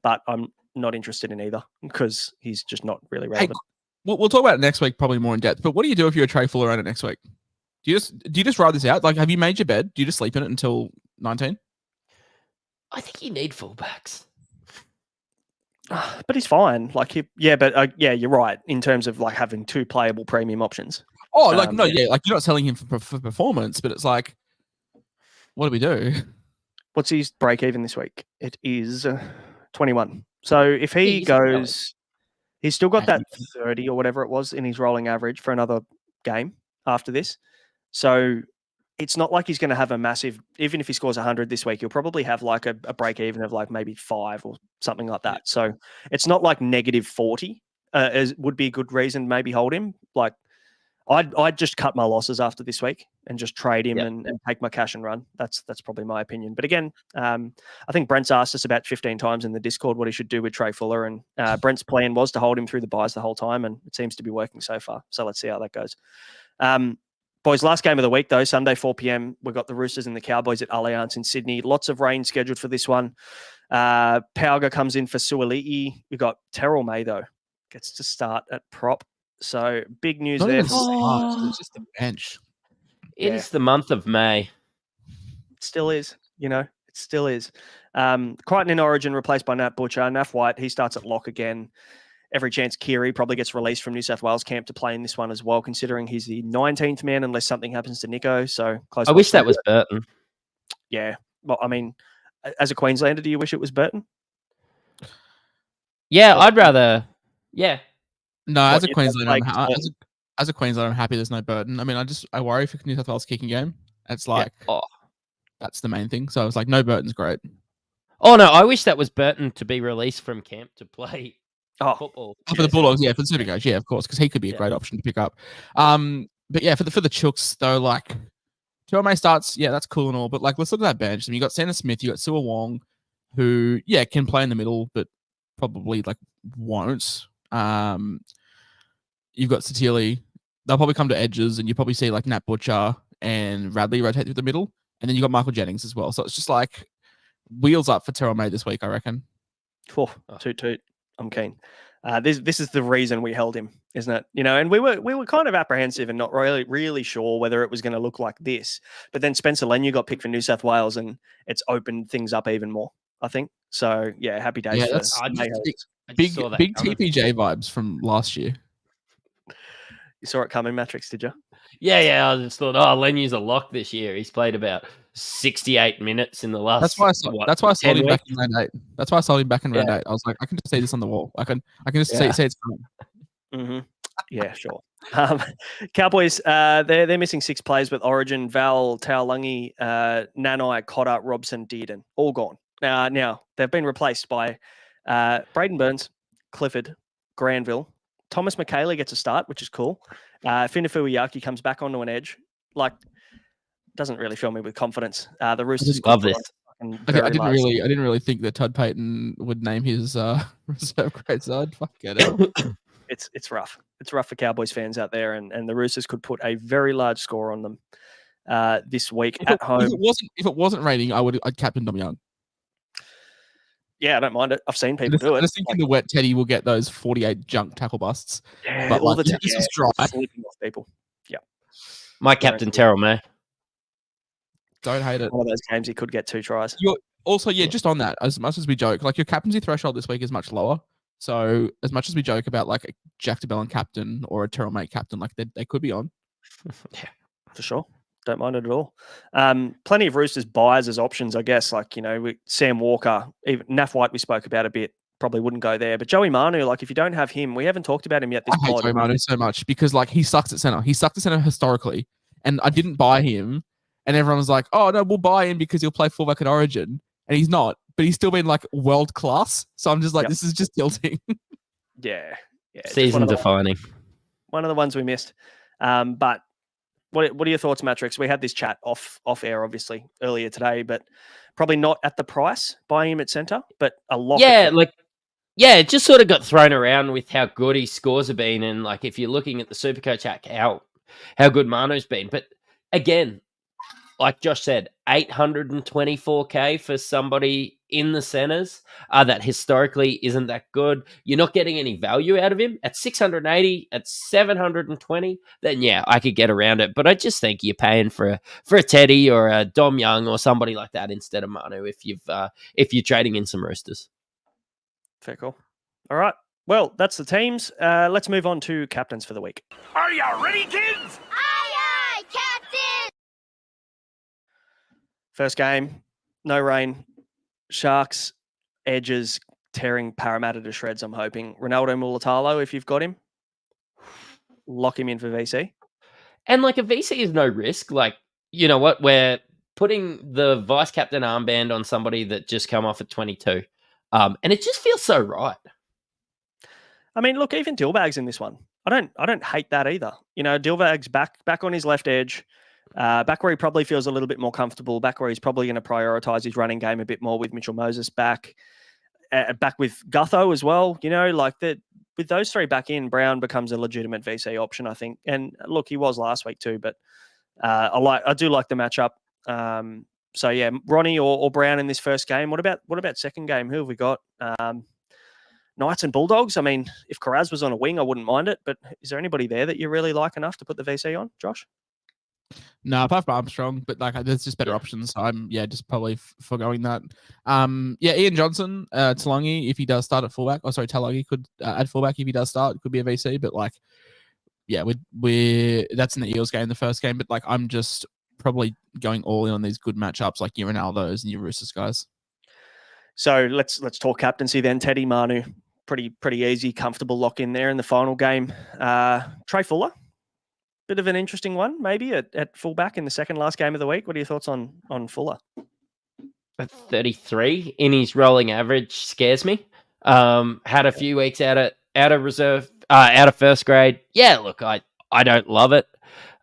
but I'm not interested in either because he's just not really relevant. Hey, we'll talk about it next week, probably more in depth. But what do you do if you're a Trey Fuller around it next week? Do you just ride this out? Like, have you made your bed? Do you just sleep in it until 19? I think you need fullbacks. But he's fine. Like, you're right in terms of like having 2 playable premium options. Oh, like like you're not selling him for performance, but it's like, what do we do? What's his break even this week? It is 21. So if he goes, he's still got that 30 or whatever it was in his rolling average for another game after this. So it's not like he's going to have a massive, even if he scores 100 this week, he'll probably have like a break even of like maybe 5 or something like that. So it's not like negative 40 would be a good reason to maybe hold him. Like I'd just cut my losses after this week and just trade him and take my cash and run. That's probably my opinion. But again, I think Brent's asked us about 15 times in the Discord what he should do with Trey Fuller, and Brent's plan was to hold him through the buys the whole time, and it seems to be working so far. So let's see how that goes. Boys, last game of the week, though, Sunday, 4 p.m. We've got the Roosters and the Cowboys at Allianz in Sydney. Lots of rain scheduled for this one. Pauga comes in for Suoli'i. We've got Terrell May, though. Gets to start at prop. So big news there. It's just a bench. It is the month of May. It still is, it still is. Crichton in Origin replaced by Nat Butcher. Naf White, he starts at lock again. Every chance Kiri probably gets released from New South Wales camp to play in this one as well, considering he's the 19th man unless something happens to Nico. So close. I wish that was Burton. Yeah. Well, I mean, as a Queenslander, do you wish it was Burton? Yeah, I'd rather. Yeah. No, as a New South Queenslander, Wales as a Queenslander, I'm happy there's no Burton. I mean, I worry for New South Wales kicking game. It's like that's the main thing. So I was like, no Burton's great. Oh no, I wish that was Burton to be released from camp to play football. For the Bulldogs, yeah, for the Supercoach, yeah, of course, because he could be a great option to pick up. But yeah, for the Chooks though, like Tuamei starts, yeah, that's cool and all, but like let's look at that bench. I mean, you got Santa Smith, you got Sua Wong, who can play in the middle, but probably like won't. You've got Satili. They'll probably come to edges, and you probably see like Nat Butcher and Radley rotate through the middle, and then you got Michael Jennings as well. So it's just like wheels up for Tuamei this week, I reckon. Toot. I'm keen. This is the reason we held him, isn't it? You know, and we were kind of apprehensive and not really sure whether it was going to look like this. But then Spencer Leniu got picked for New South Wales, and it's opened things up even more, I think. So yeah, happy days. Yeah, for that's big coming. TPJ vibes from last year. You saw it coming, Mattrix, did you? Yeah. I just thought, Lenyu's a lock this year. He's played about 68 minutes in the last. That's why I sold him back in round 8. That's why I sold him back in round 8. I was like, I can just see this on the wall. I can just see it's coming. Mm-hmm. Yeah, sure. Cowboys, they're missing 6 players with Origin, Val, Taulagi, Nanai, Cotter, Robson, Dearden, all gone. Now they've been replaced by Braden Burns, Clifford, Granville. Thomas McKaylee gets a start, which is cool. Finafui Yaki comes back onto an edge. Like, doesn't really fill me with confidence. The Roosters love this. I didn't really think that Todd Payton would name his reserve grade side. Fuck it. It's rough. It's rough for Cowboys fans out there, and the Roosters could put a very large score on them this week at home. If it wasn't raining, I'd captain Dom Young. Yeah, I don't mind it. I've seen people do it. I just think in the wet, Teddy will get those 48 junk tackle busts. Yeah, but all like, the this is dry. Sleeping off people. Yeah. My captain, Terrell May. Don't hate it. One of those games he could get 2 tries. Just on that, as much as we joke, like your captaincy threshold this week is much lower. So as much as we joke about like a Jack DeBellin captain or a Terrell May captain, like they could be on. Yeah, for sure. Don't mind it at all. Plenty of Roosters buys as options, I guess. Like, you know, Sam Walker, even Naf White we spoke about a bit, probably wouldn't go there. But Joey Manu, like if you don't have him, we haven't talked about him yet this I hate Joey Manu so much because like he sucks at center. He sucked at center historically. And I didn't buy him. And everyone was like, oh no, we'll buy him because he'll play fullback at Origin. And he's not. But he's still been like world class. So I'm just like, This is just tilting. Yeah. Season defining. One of the ones we missed. But what are your thoughts, Mattrix? We had this chat off air, obviously, earlier today, but probably not at the price buying him at centre, but a lot. It just sort of got thrown around with how good his scores have been, and like if you're looking at the Supercoach hack, how good Manu's been. But again, like Josh said, 824K for somebody in the centres that historically isn't that good. You're not getting any value out of him. At 680, at 720, then yeah, I could get around it. But I just think you're paying for a Teddy or a Dom Young or somebody like that instead of Manu if you're trading in some Roosters. Fair call. All right. Well, that's the teams. Let's move on to captains for the week. Are you ready, kids? Aye, Captain! First game, no rain. Sharks, edges, tearing Parramatta to shreds, I'm hoping. Ronaldo Mulatalo, if you've got him, lock him in for VC. And like a VC is no risk. Like, you know what? We're putting the vice captain armband on somebody that just come off at 22. And it just feels so right. I mean, look, even Dillbag's in this one. I don't hate that either. You know, Dillbag's back on his left edge. Back where he probably feels a little bit more comfortable, back where he's probably going to prioritise his running game a bit more with Mitchell Moses back with Gutho as well. You know, like that with those 3 back in, Brown becomes a legitimate VC option, I think. And look, he was last week too, but I do like the matchup. So yeah, Ronnie or Brown in this first game. What about second game? Who have we got? Knights and Bulldogs. I mean, if Karaz was on a wing, I wouldn't mind it. But is there anybody there that you really like enough to put the VC on, Josh? No, apart from Armstrong, but like there's just better options. So I'm just probably foregoing that. Ian Johnson, Taulagi, if he does start at fullback. Taulagi could add fullback if he does start. It could be a VC, but like, yeah, we're that's in the Eels game, the first game. But like, I'm just probably going all in on these good matchups, like your Ronaldos and your Roosters guys. So let's talk captaincy then. Teddy, Manu, pretty easy, comfortable lock in there in the final game. Trey Fuller, bit of an interesting one, maybe at fullback in the second last game of the week. What are your thoughts on Fuller? 33 in his rolling average scares me. Had a few weeks out of reserve, out of first grade. Yeah, look, I don't love it.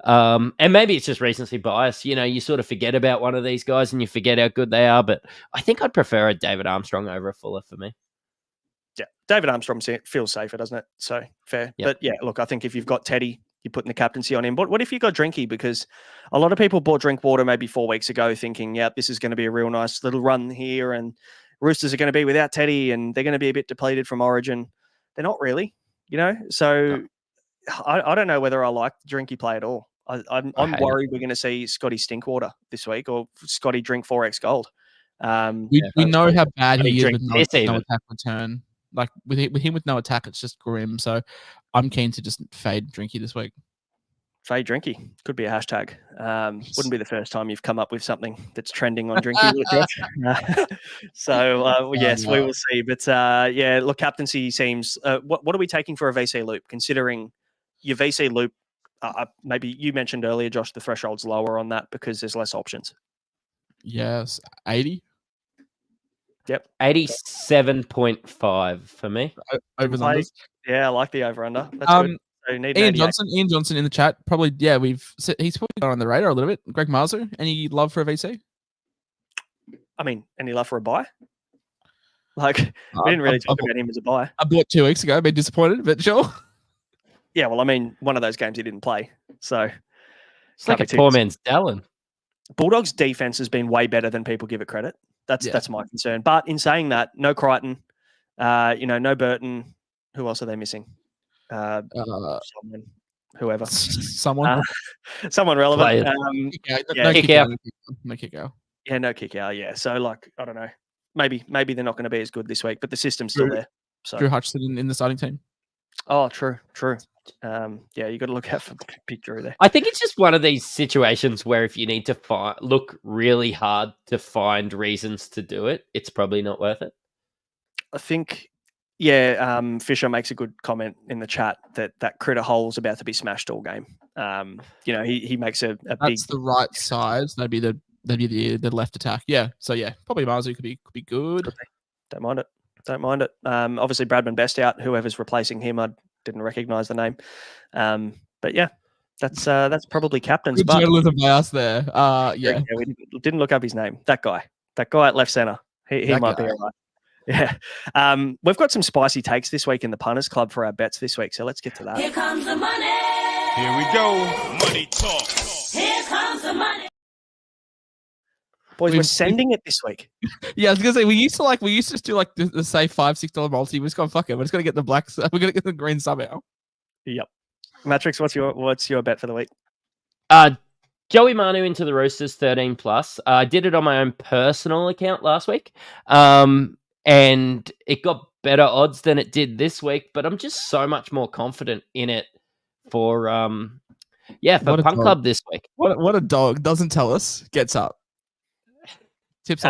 And maybe it's just recency bias. You know, you sort of forget about one of these guys and you forget how good they are. But I think I'd prefer a David Armstrong over a Fuller for me. Yeah, David Armstrong feels safer, doesn't it? So fair. Yep. But yeah, look, I think if you've got Teddy, you're putting the captaincy on him. But what if you got Drinky? Because a lot of people bought Drinkwater maybe 4 weeks ago thinking, yeah, this is going to be a real nice little run here and Roosters are going to be without Teddy and they're going to be a bit depleted from Origin. They're not really, you know? So No. I don't know whether I like Drinky play at all. I'm worried we're going to see Scotty Stinkwater this week or Scotty drink 4x gold. We know how bad he is drink with this no even. attack return. Like with him with no attack, it's just grim. So I'm keen to just fade Drinky this week. Fade Drinky could be a hashtag. Wouldn't be the first time you've come up with something that's trending on Drinky. So yes, we will see. But yeah, look, captaincy seems. What are we taking for a VC loop? Considering your VC loop, maybe you mentioned earlier, Josh, the threshold's lower on that because there's less options. Yes, 80. Yep, 87.5 for me. Overs unders. Yeah, I like the over under. That's good. So Ian Johnson in the chat. Probably, yeah, he's probably gone on the radar a little bit. Greg Marzu, any love for a VC? I mean, any love for a buy? Like, we didn't really talk about him as a buy. I bought 2 weeks ago. I've been disappointed, but sure. Yeah, well, I mean, one of those games he didn't play. So it's like a poor man's Dallin. Bulldogs' defense has been way better than people give it credit. That's my concern. But in saying that, no Crichton, no Burton. Who else are they missing? Whoever. Someone relevant. No kick out. Yeah, no kick out. Yeah. So, like, I don't know. Maybe they're not going to be as good this week, but the system's still there. So Drew Hutchison in the starting team. Oh, true. Yeah, you got to look out for Big Drew there. I think it's just one of these situations where if you need to look really hard to find reasons to do it, it's probably not worth it. I think, yeah, Fisher makes a good comment in the chat that critter hole's about to be smashed all game. He makes a big. That's the right size. That'd be the left attack. Yeah. So yeah, probably Marzu could be good. Don't mind it. Obviously Bradman Best out. Whoever's replacing him, I didn't recognise the name. But yeah, that's probably captains. Good journalism by us there. Yeah, we didn't look up his name. That guy at left centre. He might be all right. Yeah. We've got some spicy takes this week in the Punters Club for our bets this week, so let's get to that. Here comes the money. Here we go. Money talk. Here comes the money. Boys, we're sending it this week. Yeah, I was gonna say we used to just do like the say $5-6 multi. We're just going fuck it. We're just gonna get the blacks. We're gonna get the green somehow. Yep. Mattrix, what's your bet for the week? Joey Manu into the Roosters 13+. I did it on my own personal account last week, and it got better odds than it did this week. But I'm just so much more confident in it for Punt Club this week. What a dog doesn't tell us gets up. Tips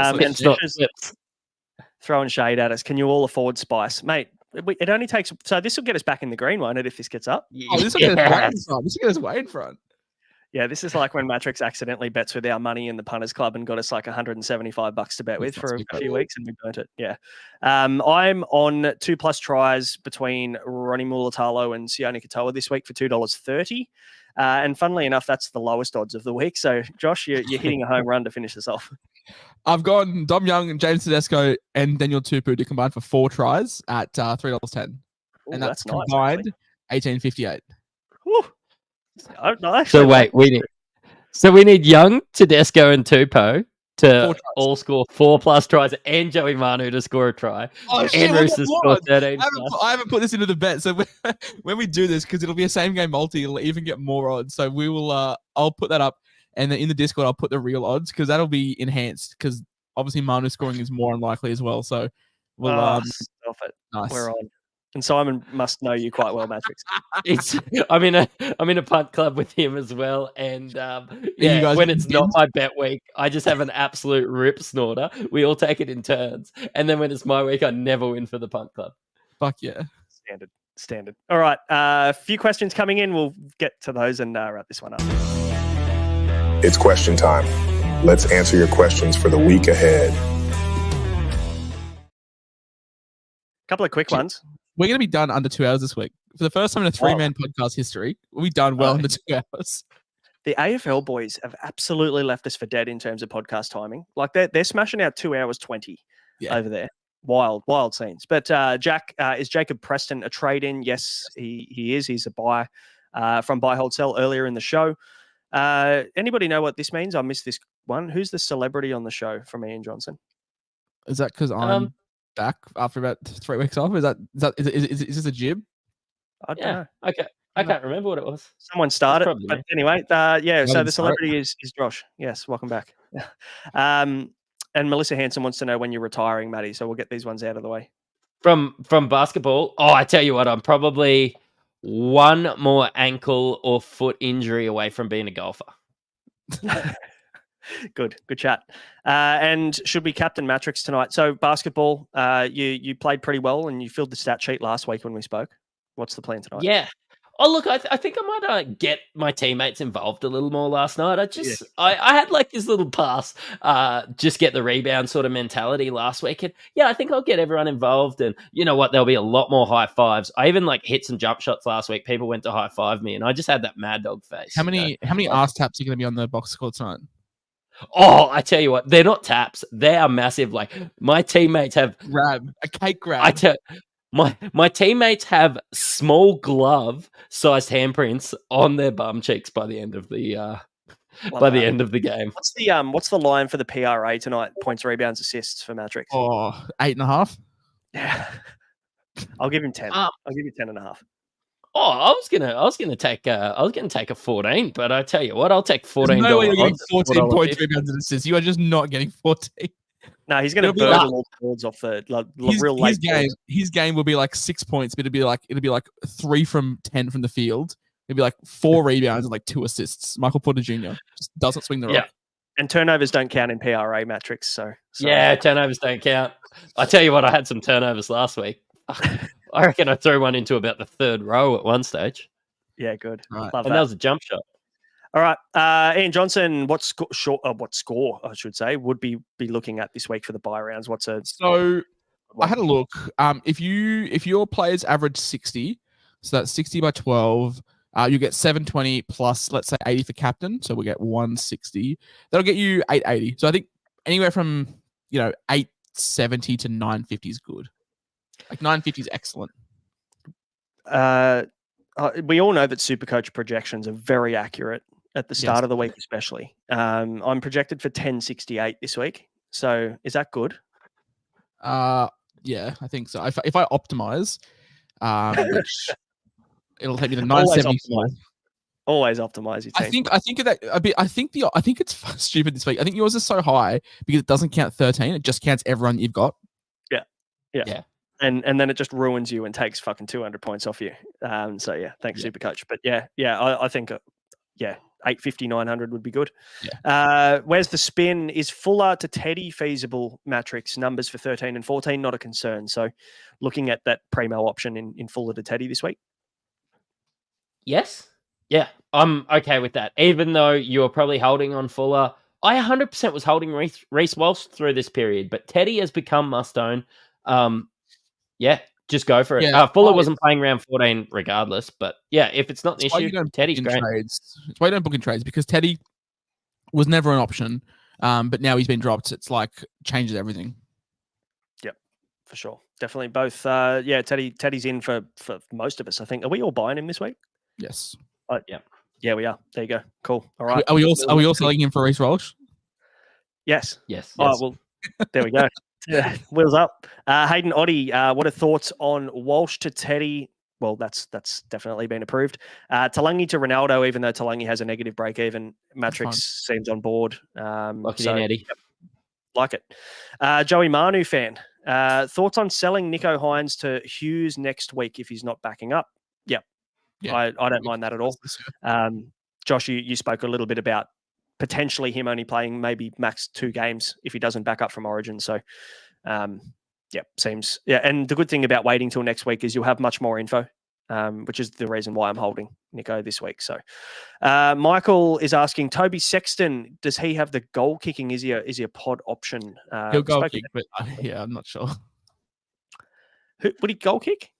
throwing shade at us. Can you all afford spice, mate? It only takes. So this will get us back in the green, won't it? If this gets up, this will get us way in front. Yeah, this is like when Mattrix accidentally bets with our money in the Punters Club and got us like $175 to bet with for a few weeks, and we burnt it. Yeah, I'm on 2+ tries between Ronnie Mulatalo and Sione Katoa this week for $2.30. And funnily enough, that's the lowest odds of the week. So, Josh, you're hitting a home run to finish this off. I've gone Dom Young and James Tedesco and Daniel Tupu to combine for 4 tries at $3.10. And that's combined $18.58. Oh, nice. So wait, we need Young, Tedesco, and Tupou to all score 4+ tries, and Joey Manu to score a try. Oh, and Roosters score 13. I haven't put this into the bet, so when we do this, because it'll be a same game multi, it'll even get more odds. So we will. I'll put that up, and then in the Discord, I'll put the real odds because that'll be enhanced. Because obviously Manu scoring is more unlikely as well. So we'll. Stop it. Nice. We're on. And Simon must know you quite well, Mattrix. I'm in a punt club with him as well, and when it's not my bet week, I just have an absolute rip snorter. We all take it in turns, and then when it's my week, I never win for the punt club. Fuck yeah. Standard. All right. A few questions coming in. We'll get to those and wrap this one up. It's question time. Let's answer your questions for the week ahead. Couple of quick ones. We're going to be done under 2 hours this week. For the first time in a three-man podcast history, we'll be done well under 2 hours. The AFL boys have absolutely left us for dead in terms of podcast timing. Like they're smashing out 2 hours 20 over there. Wild scenes. But Jack, is Jacob Preston a trade-in? Yes, he is. He's a buy from Buy Hold Sell earlier in the show. Anybody know what this means? I missed this one. Who's the celebrity on the show from Ian Johnson? Is that because I'm back after about 3 weeks off? Is this a jib? I don't know. Okay. I can't remember what it was. Someone started. But anyway, so the celebrity is Josh. Yes, welcome back. And Melissa Hanson wants to know when you're retiring, Matty. So we'll get these ones out of the way. From basketball, I tell you what, I'm probably one more ankle or foot injury away from being a golfer. Good chat. And should we captain Mattrix tonight? So basketball, you played pretty well and you filled the stat sheet last week when we spoke. What's the plan tonight? Yeah. Oh, look, I think I might get my teammates involved a little more last night. I had like this little pass, just get the rebound sort of mentality last week. And I think I'll get everyone involved. And you know what? There'll be a lot more high fives. I even like hit some jump shots last week. People went to high five me and I just had that mad dog face. How many arse taps are going to be on the box score tonight? Oh, I tell you what, they're not taps. They are massive. Like my teammates have a cake grab. My teammates have small glove-sized handprints on their bum cheeks by the end of the end of the game. What's the line for the PRA tonight? Points, rebounds, assists for Mattrix. 8.5. Yeah, I'll give him 10. I'll give you 10.5. Oh, I was gonna take a 14, but I tell you what, I'll take 14. No way you're getting 14 points, rebounds, and assists. You are just not getting 14. No, he's going to burn them all towards off the real late. His game will be like 6 points, but it'll be like 3 from 10 from the field. It'll be like 4 rebounds and like 2 assists. Michael Porter Jr. just doesn't swing the rock. And turnovers don't count in PRA Mattrix. So turnovers don't count. I tell you what, I had some turnovers last week. I reckon I threw one into about the third row at one stage. Yeah, good. Right. Love and that was a jump shot. All right, Ian Johnson, what score I should say would be looking at this week for the buy rounds? I had a look. If your players average 60, so that's 60 by 12, you get 720 plus, let's say 80 for captain, so we get 160. That'll get you 880. So I think anywhere from 870 to 950 is good. Like 950 is excellent. We all know that Supercoach projections are very accurate at the start of the week, especially. I'm projected for 1068 this week. So is that good? Yeah, I think so. If I optimize, which it'll take me to 970. Always optimize your team. I think that a bit. I think it's stupid this week. I think yours is so high because it doesn't count 13. It just counts everyone you've got. Yeah. And then it just ruins you and takes fucking 200 points off you. Thanks Supercoach. But I think 850, 900 would be good. Yeah. Where's the spin? Is Fuller to Teddy feasible? Mattrix numbers for 13 and 14, not a concern. So looking at that primo option in Fuller to Teddy this week. Yes. Yeah, I'm okay with that. Even though you're probably holding on Fuller, I 100% was holding Reece Walsh through this period, but Teddy has become must own. Just go for it. Yeah. Fuller wasn't playing round 14 regardless, but if it's not an issue, Teddy's great. It's why you don't book in trades, because Teddy was never an option, but now he's been dropped. It's like changes everything. Yep, for sure. Definitely both. Teddy's in for most of us, I think. Are we all buying him this week? Yes. Yeah, we are. There you go. Cool. All right. Are we all selling him for Reece Walsh? Yes. Yes. Oh, well, there we go. Wheels up. Hayden Oddie, what are thoughts on Walsh to Teddy? Well, that's definitely been approved. Talangi to Ronaldo, even though Talangi has a negative break even. Matrix seems on board. Lock it in, Eddie. Like it. Joey Manu fan. Thoughts on selling Nico Hines to Hughes next week if he's not backing up? Yeah. I don't mind that at all. Josh, you spoke a little bit about potentially him only playing maybe max 2 games if he doesn't back up from Origin. So, Yep, seems. Yeah, and the good thing about waiting till next week is you'll have much more info, which is the reason why I'm holding Nico this week. So, Michael is asking Toby Sexton, does he have the goal kicking? Is he a pod option? He'll goal kick, but yeah, I'm not sure. Would he goal kick?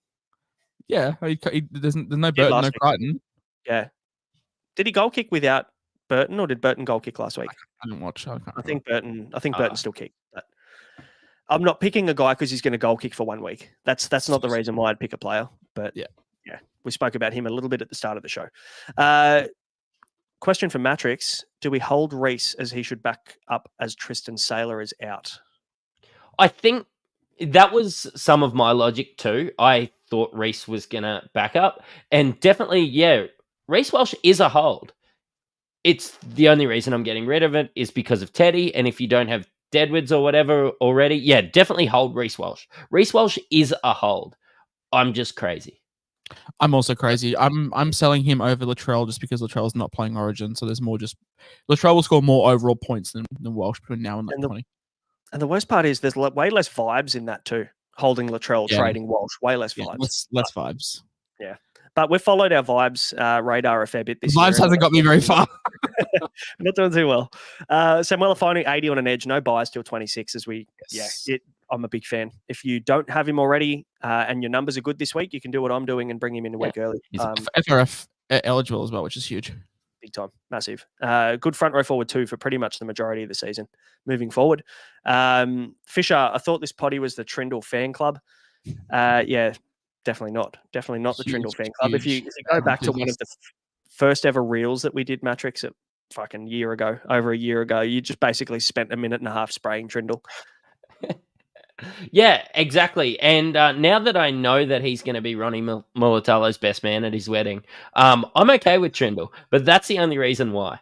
Yeah, there's no Burton, no Crichton. Yeah. Did he goal kick without Burton, or did Burton goal kick last week? I didn't watch. I think Burton still kicked. But I'm not picking a guy because he's going to goal kick for 1 week. That's not the reason why I'd pick a player. But yeah, we spoke about him a little bit at the start of the show. Question for Mattrix: do we hold Reece as he should back up as Tristan Saylor is out? I think that was some of my logic too. I thought Reece was going to back up. And definitely, Reece Welsh is a hold. It's the only reason I'm getting rid of it is because of Teddy. And if you don't have Deadwoods or whatever already, definitely hold Reece Welsh. Reece Welsh is a hold. I'm just crazy. I'm also crazy. I'm selling him over Latrell just because Latrell's not playing Origin. So there's more Latrell will score more overall points than Welsh between now and 20. And the worst part is there's way less vibes in that too. Holding Latrell, trading Walsh, way less vibes. Less vibes. Yeah. But we've followed our vibes radar a fair bit this year. Vibes hasn't got me very far. Not doing too well. Samuela finding 80 on an edge, no buys till 26 as we, I'm a big fan. If you don't have him already and your numbers are good this week, you can do what I'm doing and bring him in a week early. He's FRF eligible as well, which is huge. Big time, massive. Good front row forward too for pretty much the majority of the season. Moving forward, Fisher. I thought this potty was the Trindle fan club. Definitely not. Definitely not the Trindle fan club. If you go back to one of the first ever reels that we did, Mattrix, at fucking over a year ago, you just basically spent a minute and a half spraying Trindle. Yeah, exactly. And now that I know that he's going to be Ronnie Mulatalo's best man at his wedding, I'm okay with Trindle, but that's the only reason why.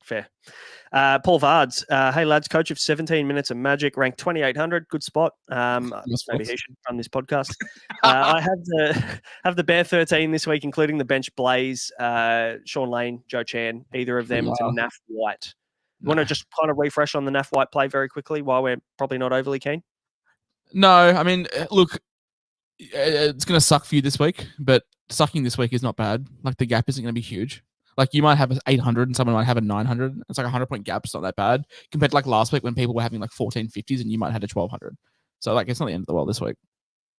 Fair. Paul Vards, hey lads, coach of 17 minutes of Magic, ranked 2,800, good spot. Maybe he should run this podcast. I have the Bear 13 this week, including the bench Blaze, Sean Lane, Joe Chan, either of them to Naf White. Want to just kind of refresh on the Naf White play very quickly while we're probably not overly keen? No, I mean, look, it's going to suck for you this week, but sucking this week is not bad. Like, the gap isn't going to be huge. Like, you might have an 800 and someone might have a 900. It's like a 100-point gap. It's not that bad compared to like last week when people were having like 1450s and you might have had a 1200. So like, it's not the end of the world this week.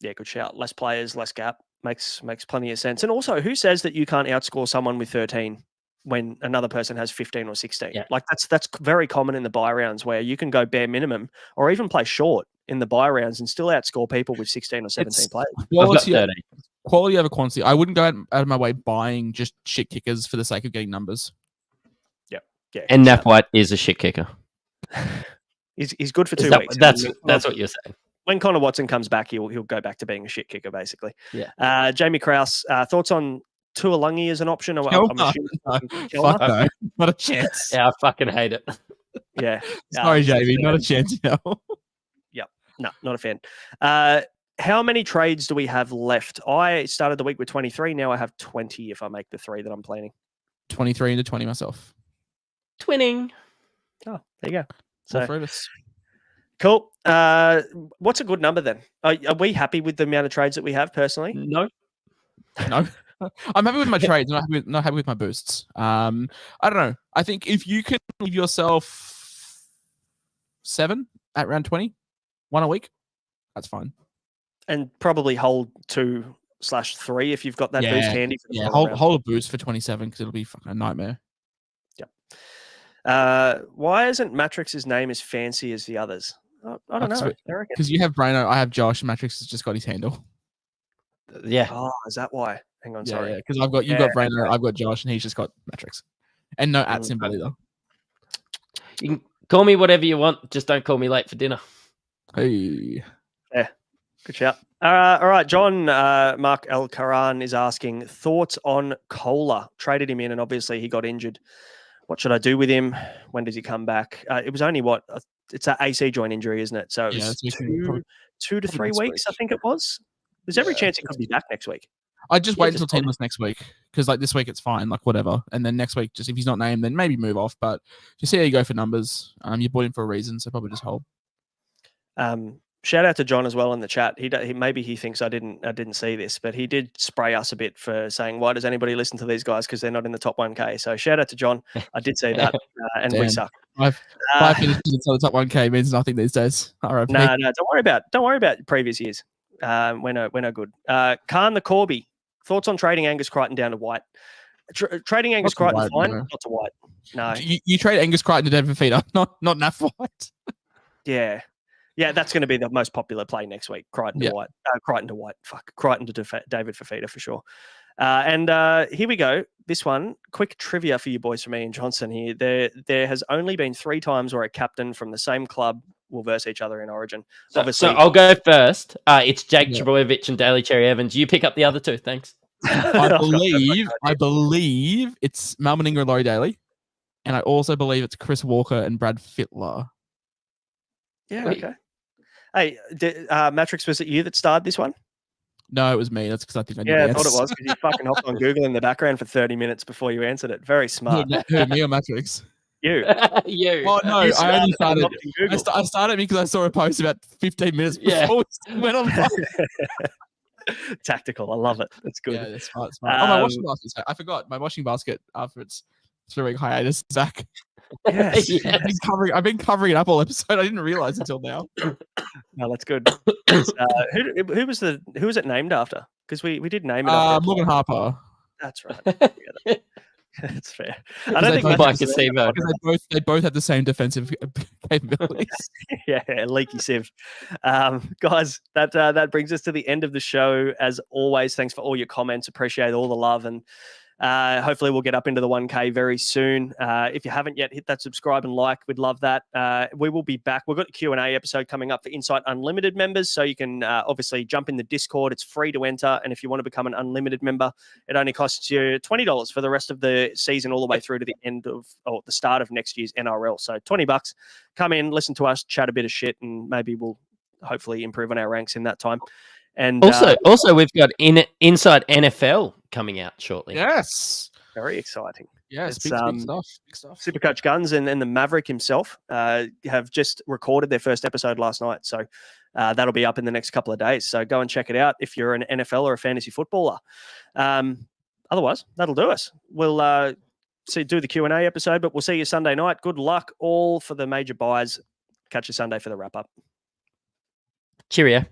Yeah, good shout. Less players, less gap. Makes plenty of sense. And also, who says that you can't outscore someone with 13 when another person has 15 or 16? Yeah. Like, that's very common in the buy rounds where you can go bare minimum or even play short in the buy rounds and still outscore people with 16 or 17 players. Quality over quantity. I wouldn't go out of my way buying just shit kickers for the sake of getting numbers. Yeah. And Naf White is a shit kicker. He's good for 2 weeks. That's what you're saying. When Connor Watson comes back, he'll go back to being a shit kicker, basically. Yeah. Jamie Krause, thoughts on Tuolungi as an option? Fuck no, not a chance. Yeah, I fucking hate it. Yeah. Sorry, Jamie, not a chance. Yep. No, not a fan. How many trades do we have left? I started the week with 23. Now I have 20 if I make the 3 that I'm planning. 23 into 20 myself. Twinning. Oh, there you go. So, cool. What's a good number then? Are we happy with the amount of trades that we have personally? No. I'm happy with my trades. Not happy with my boosts. I don't know. I think if you can leave yourself 7 at round 20, 1 a week, that's fine. And probably hold 2/3 if you've got that boost handy. Hold a boost for 27 because it'll be fucking a nightmare. Yep. Why isn't Mattrix's name as fancy as the others? I don't know. Because you have Braino, I have Josh, and Mattrix has just got his handle. Yeah. Oh, is that why? Hang on, sorry. Yeah, because you've got Braino, I've got Josh, and he's just got Mattrix. And no at symbol either. You can call me whatever you want, just don't call me late for dinner. Hey. Yeah. Good shout. All right, John Mark El Karan is asking thoughts on Kohler. Traded him in, and obviously he got injured. What should I do with him? When does he come back? It was only it's an AC joint injury, isn't it? So it was 2 to 3 weeks, I think it was. There's every chance he could be back next week. I'd just wait until teamless next week because like this week it's fine, like whatever. And then next week, just if he's not named, then maybe move off. But just see how you go for numbers. You bought him for a reason, so probably just hold. Shout out to John as well in the chat. He maybe he thinks I didn't see this, but he did spray us a bit for saying, "Why does anybody listen to these guys? Because they're not in the top 1K." So shout out to John. I did see that, and we Damn. suck. Five finishes inside the top 1K means nothing these days. RIP. No, don't worry about previous years. We're no good. Khan the Corby. Thoughts on trading Angus Crichton down to White? Trading Angus Crichton White, fine, no. not to White. No. You trade Angus Crichton to Denver Feeder, not Naf White. Yeah. Yeah, that's going to be the most popular play next week. Crichton to White. Crichton to White. Fuck. Crichton to David Fafita for sure. And here we go. This one, quick trivia for you boys from Ian Johnson here. There has only been 3 times where a captain from the same club will verse each other in Origin. So Obviously, I'll go first. It's Jake Trbojevic and Daly Cherry Evans. You pick up the other 2. Thanks. I believe it's Mal Meninga and Laurie Daly. And I also believe it's Chris Walker and Brad Fittler. Yeah, okay. Hey, Mattrix, was it you that started this one? No, it was me. That's because I think I knew Yeah, the I thought it answer. was because you fucking hopped on Google in the background for 30 minutes before you answered it. Very smart. Who, me or Matrix? You. You. Oh, no, You I only started started. and hopped in Google. I started because I saw a post about 15 minutes Yeah. before we went on. Tactical. I love it. That's good. Yeah, that's smart. Oh, my washing basket. I forgot my washing basket after its 3-week hiatus. Zach. Yes. I've been covering it up all episode. I didn't realize until now. No, that's good. Who was it named after? Because we did name it after Morgan Harper. That's right. Yeah, that's fair. I don't think Mike Casimo. Because they both have the same defensive capabilities. Yeah, leaky sieve. Guys, that brings us to the end of the show. As always, thanks for all your comments. Appreciate all the love, and hopefully we'll get up into the 1K very soon. If you haven't yet, hit that subscribe and like. We'd love that. We will be back. We've got a Q&A episode coming up for Insight Unlimited members, so you can obviously jump in the Discord. It's free to enter, and if you want to become an unlimited member, it only costs you $20 for the rest of the season, all the way through to the end of the start of next year's NRL. So $20. Come in, listen to us, chat a bit of shit, and maybe we'll hopefully improve on our ranks in that time. And also we've got Inside NFL coming out shortly. Yes. Very exciting. Yes, It's, big stuff. Big stuff. Supercoach Guns and the Maverick himself have just recorded their first episode last night. So that'll be up in the next couple of days. So go and check it out if you're an NFL or a fantasy footballer. Otherwise, that'll do us. We'll do the Q&A episode, but we'll see you Sunday night. Good luck all for the major buys. Catch you Sunday for the wrap-up. Cheerio.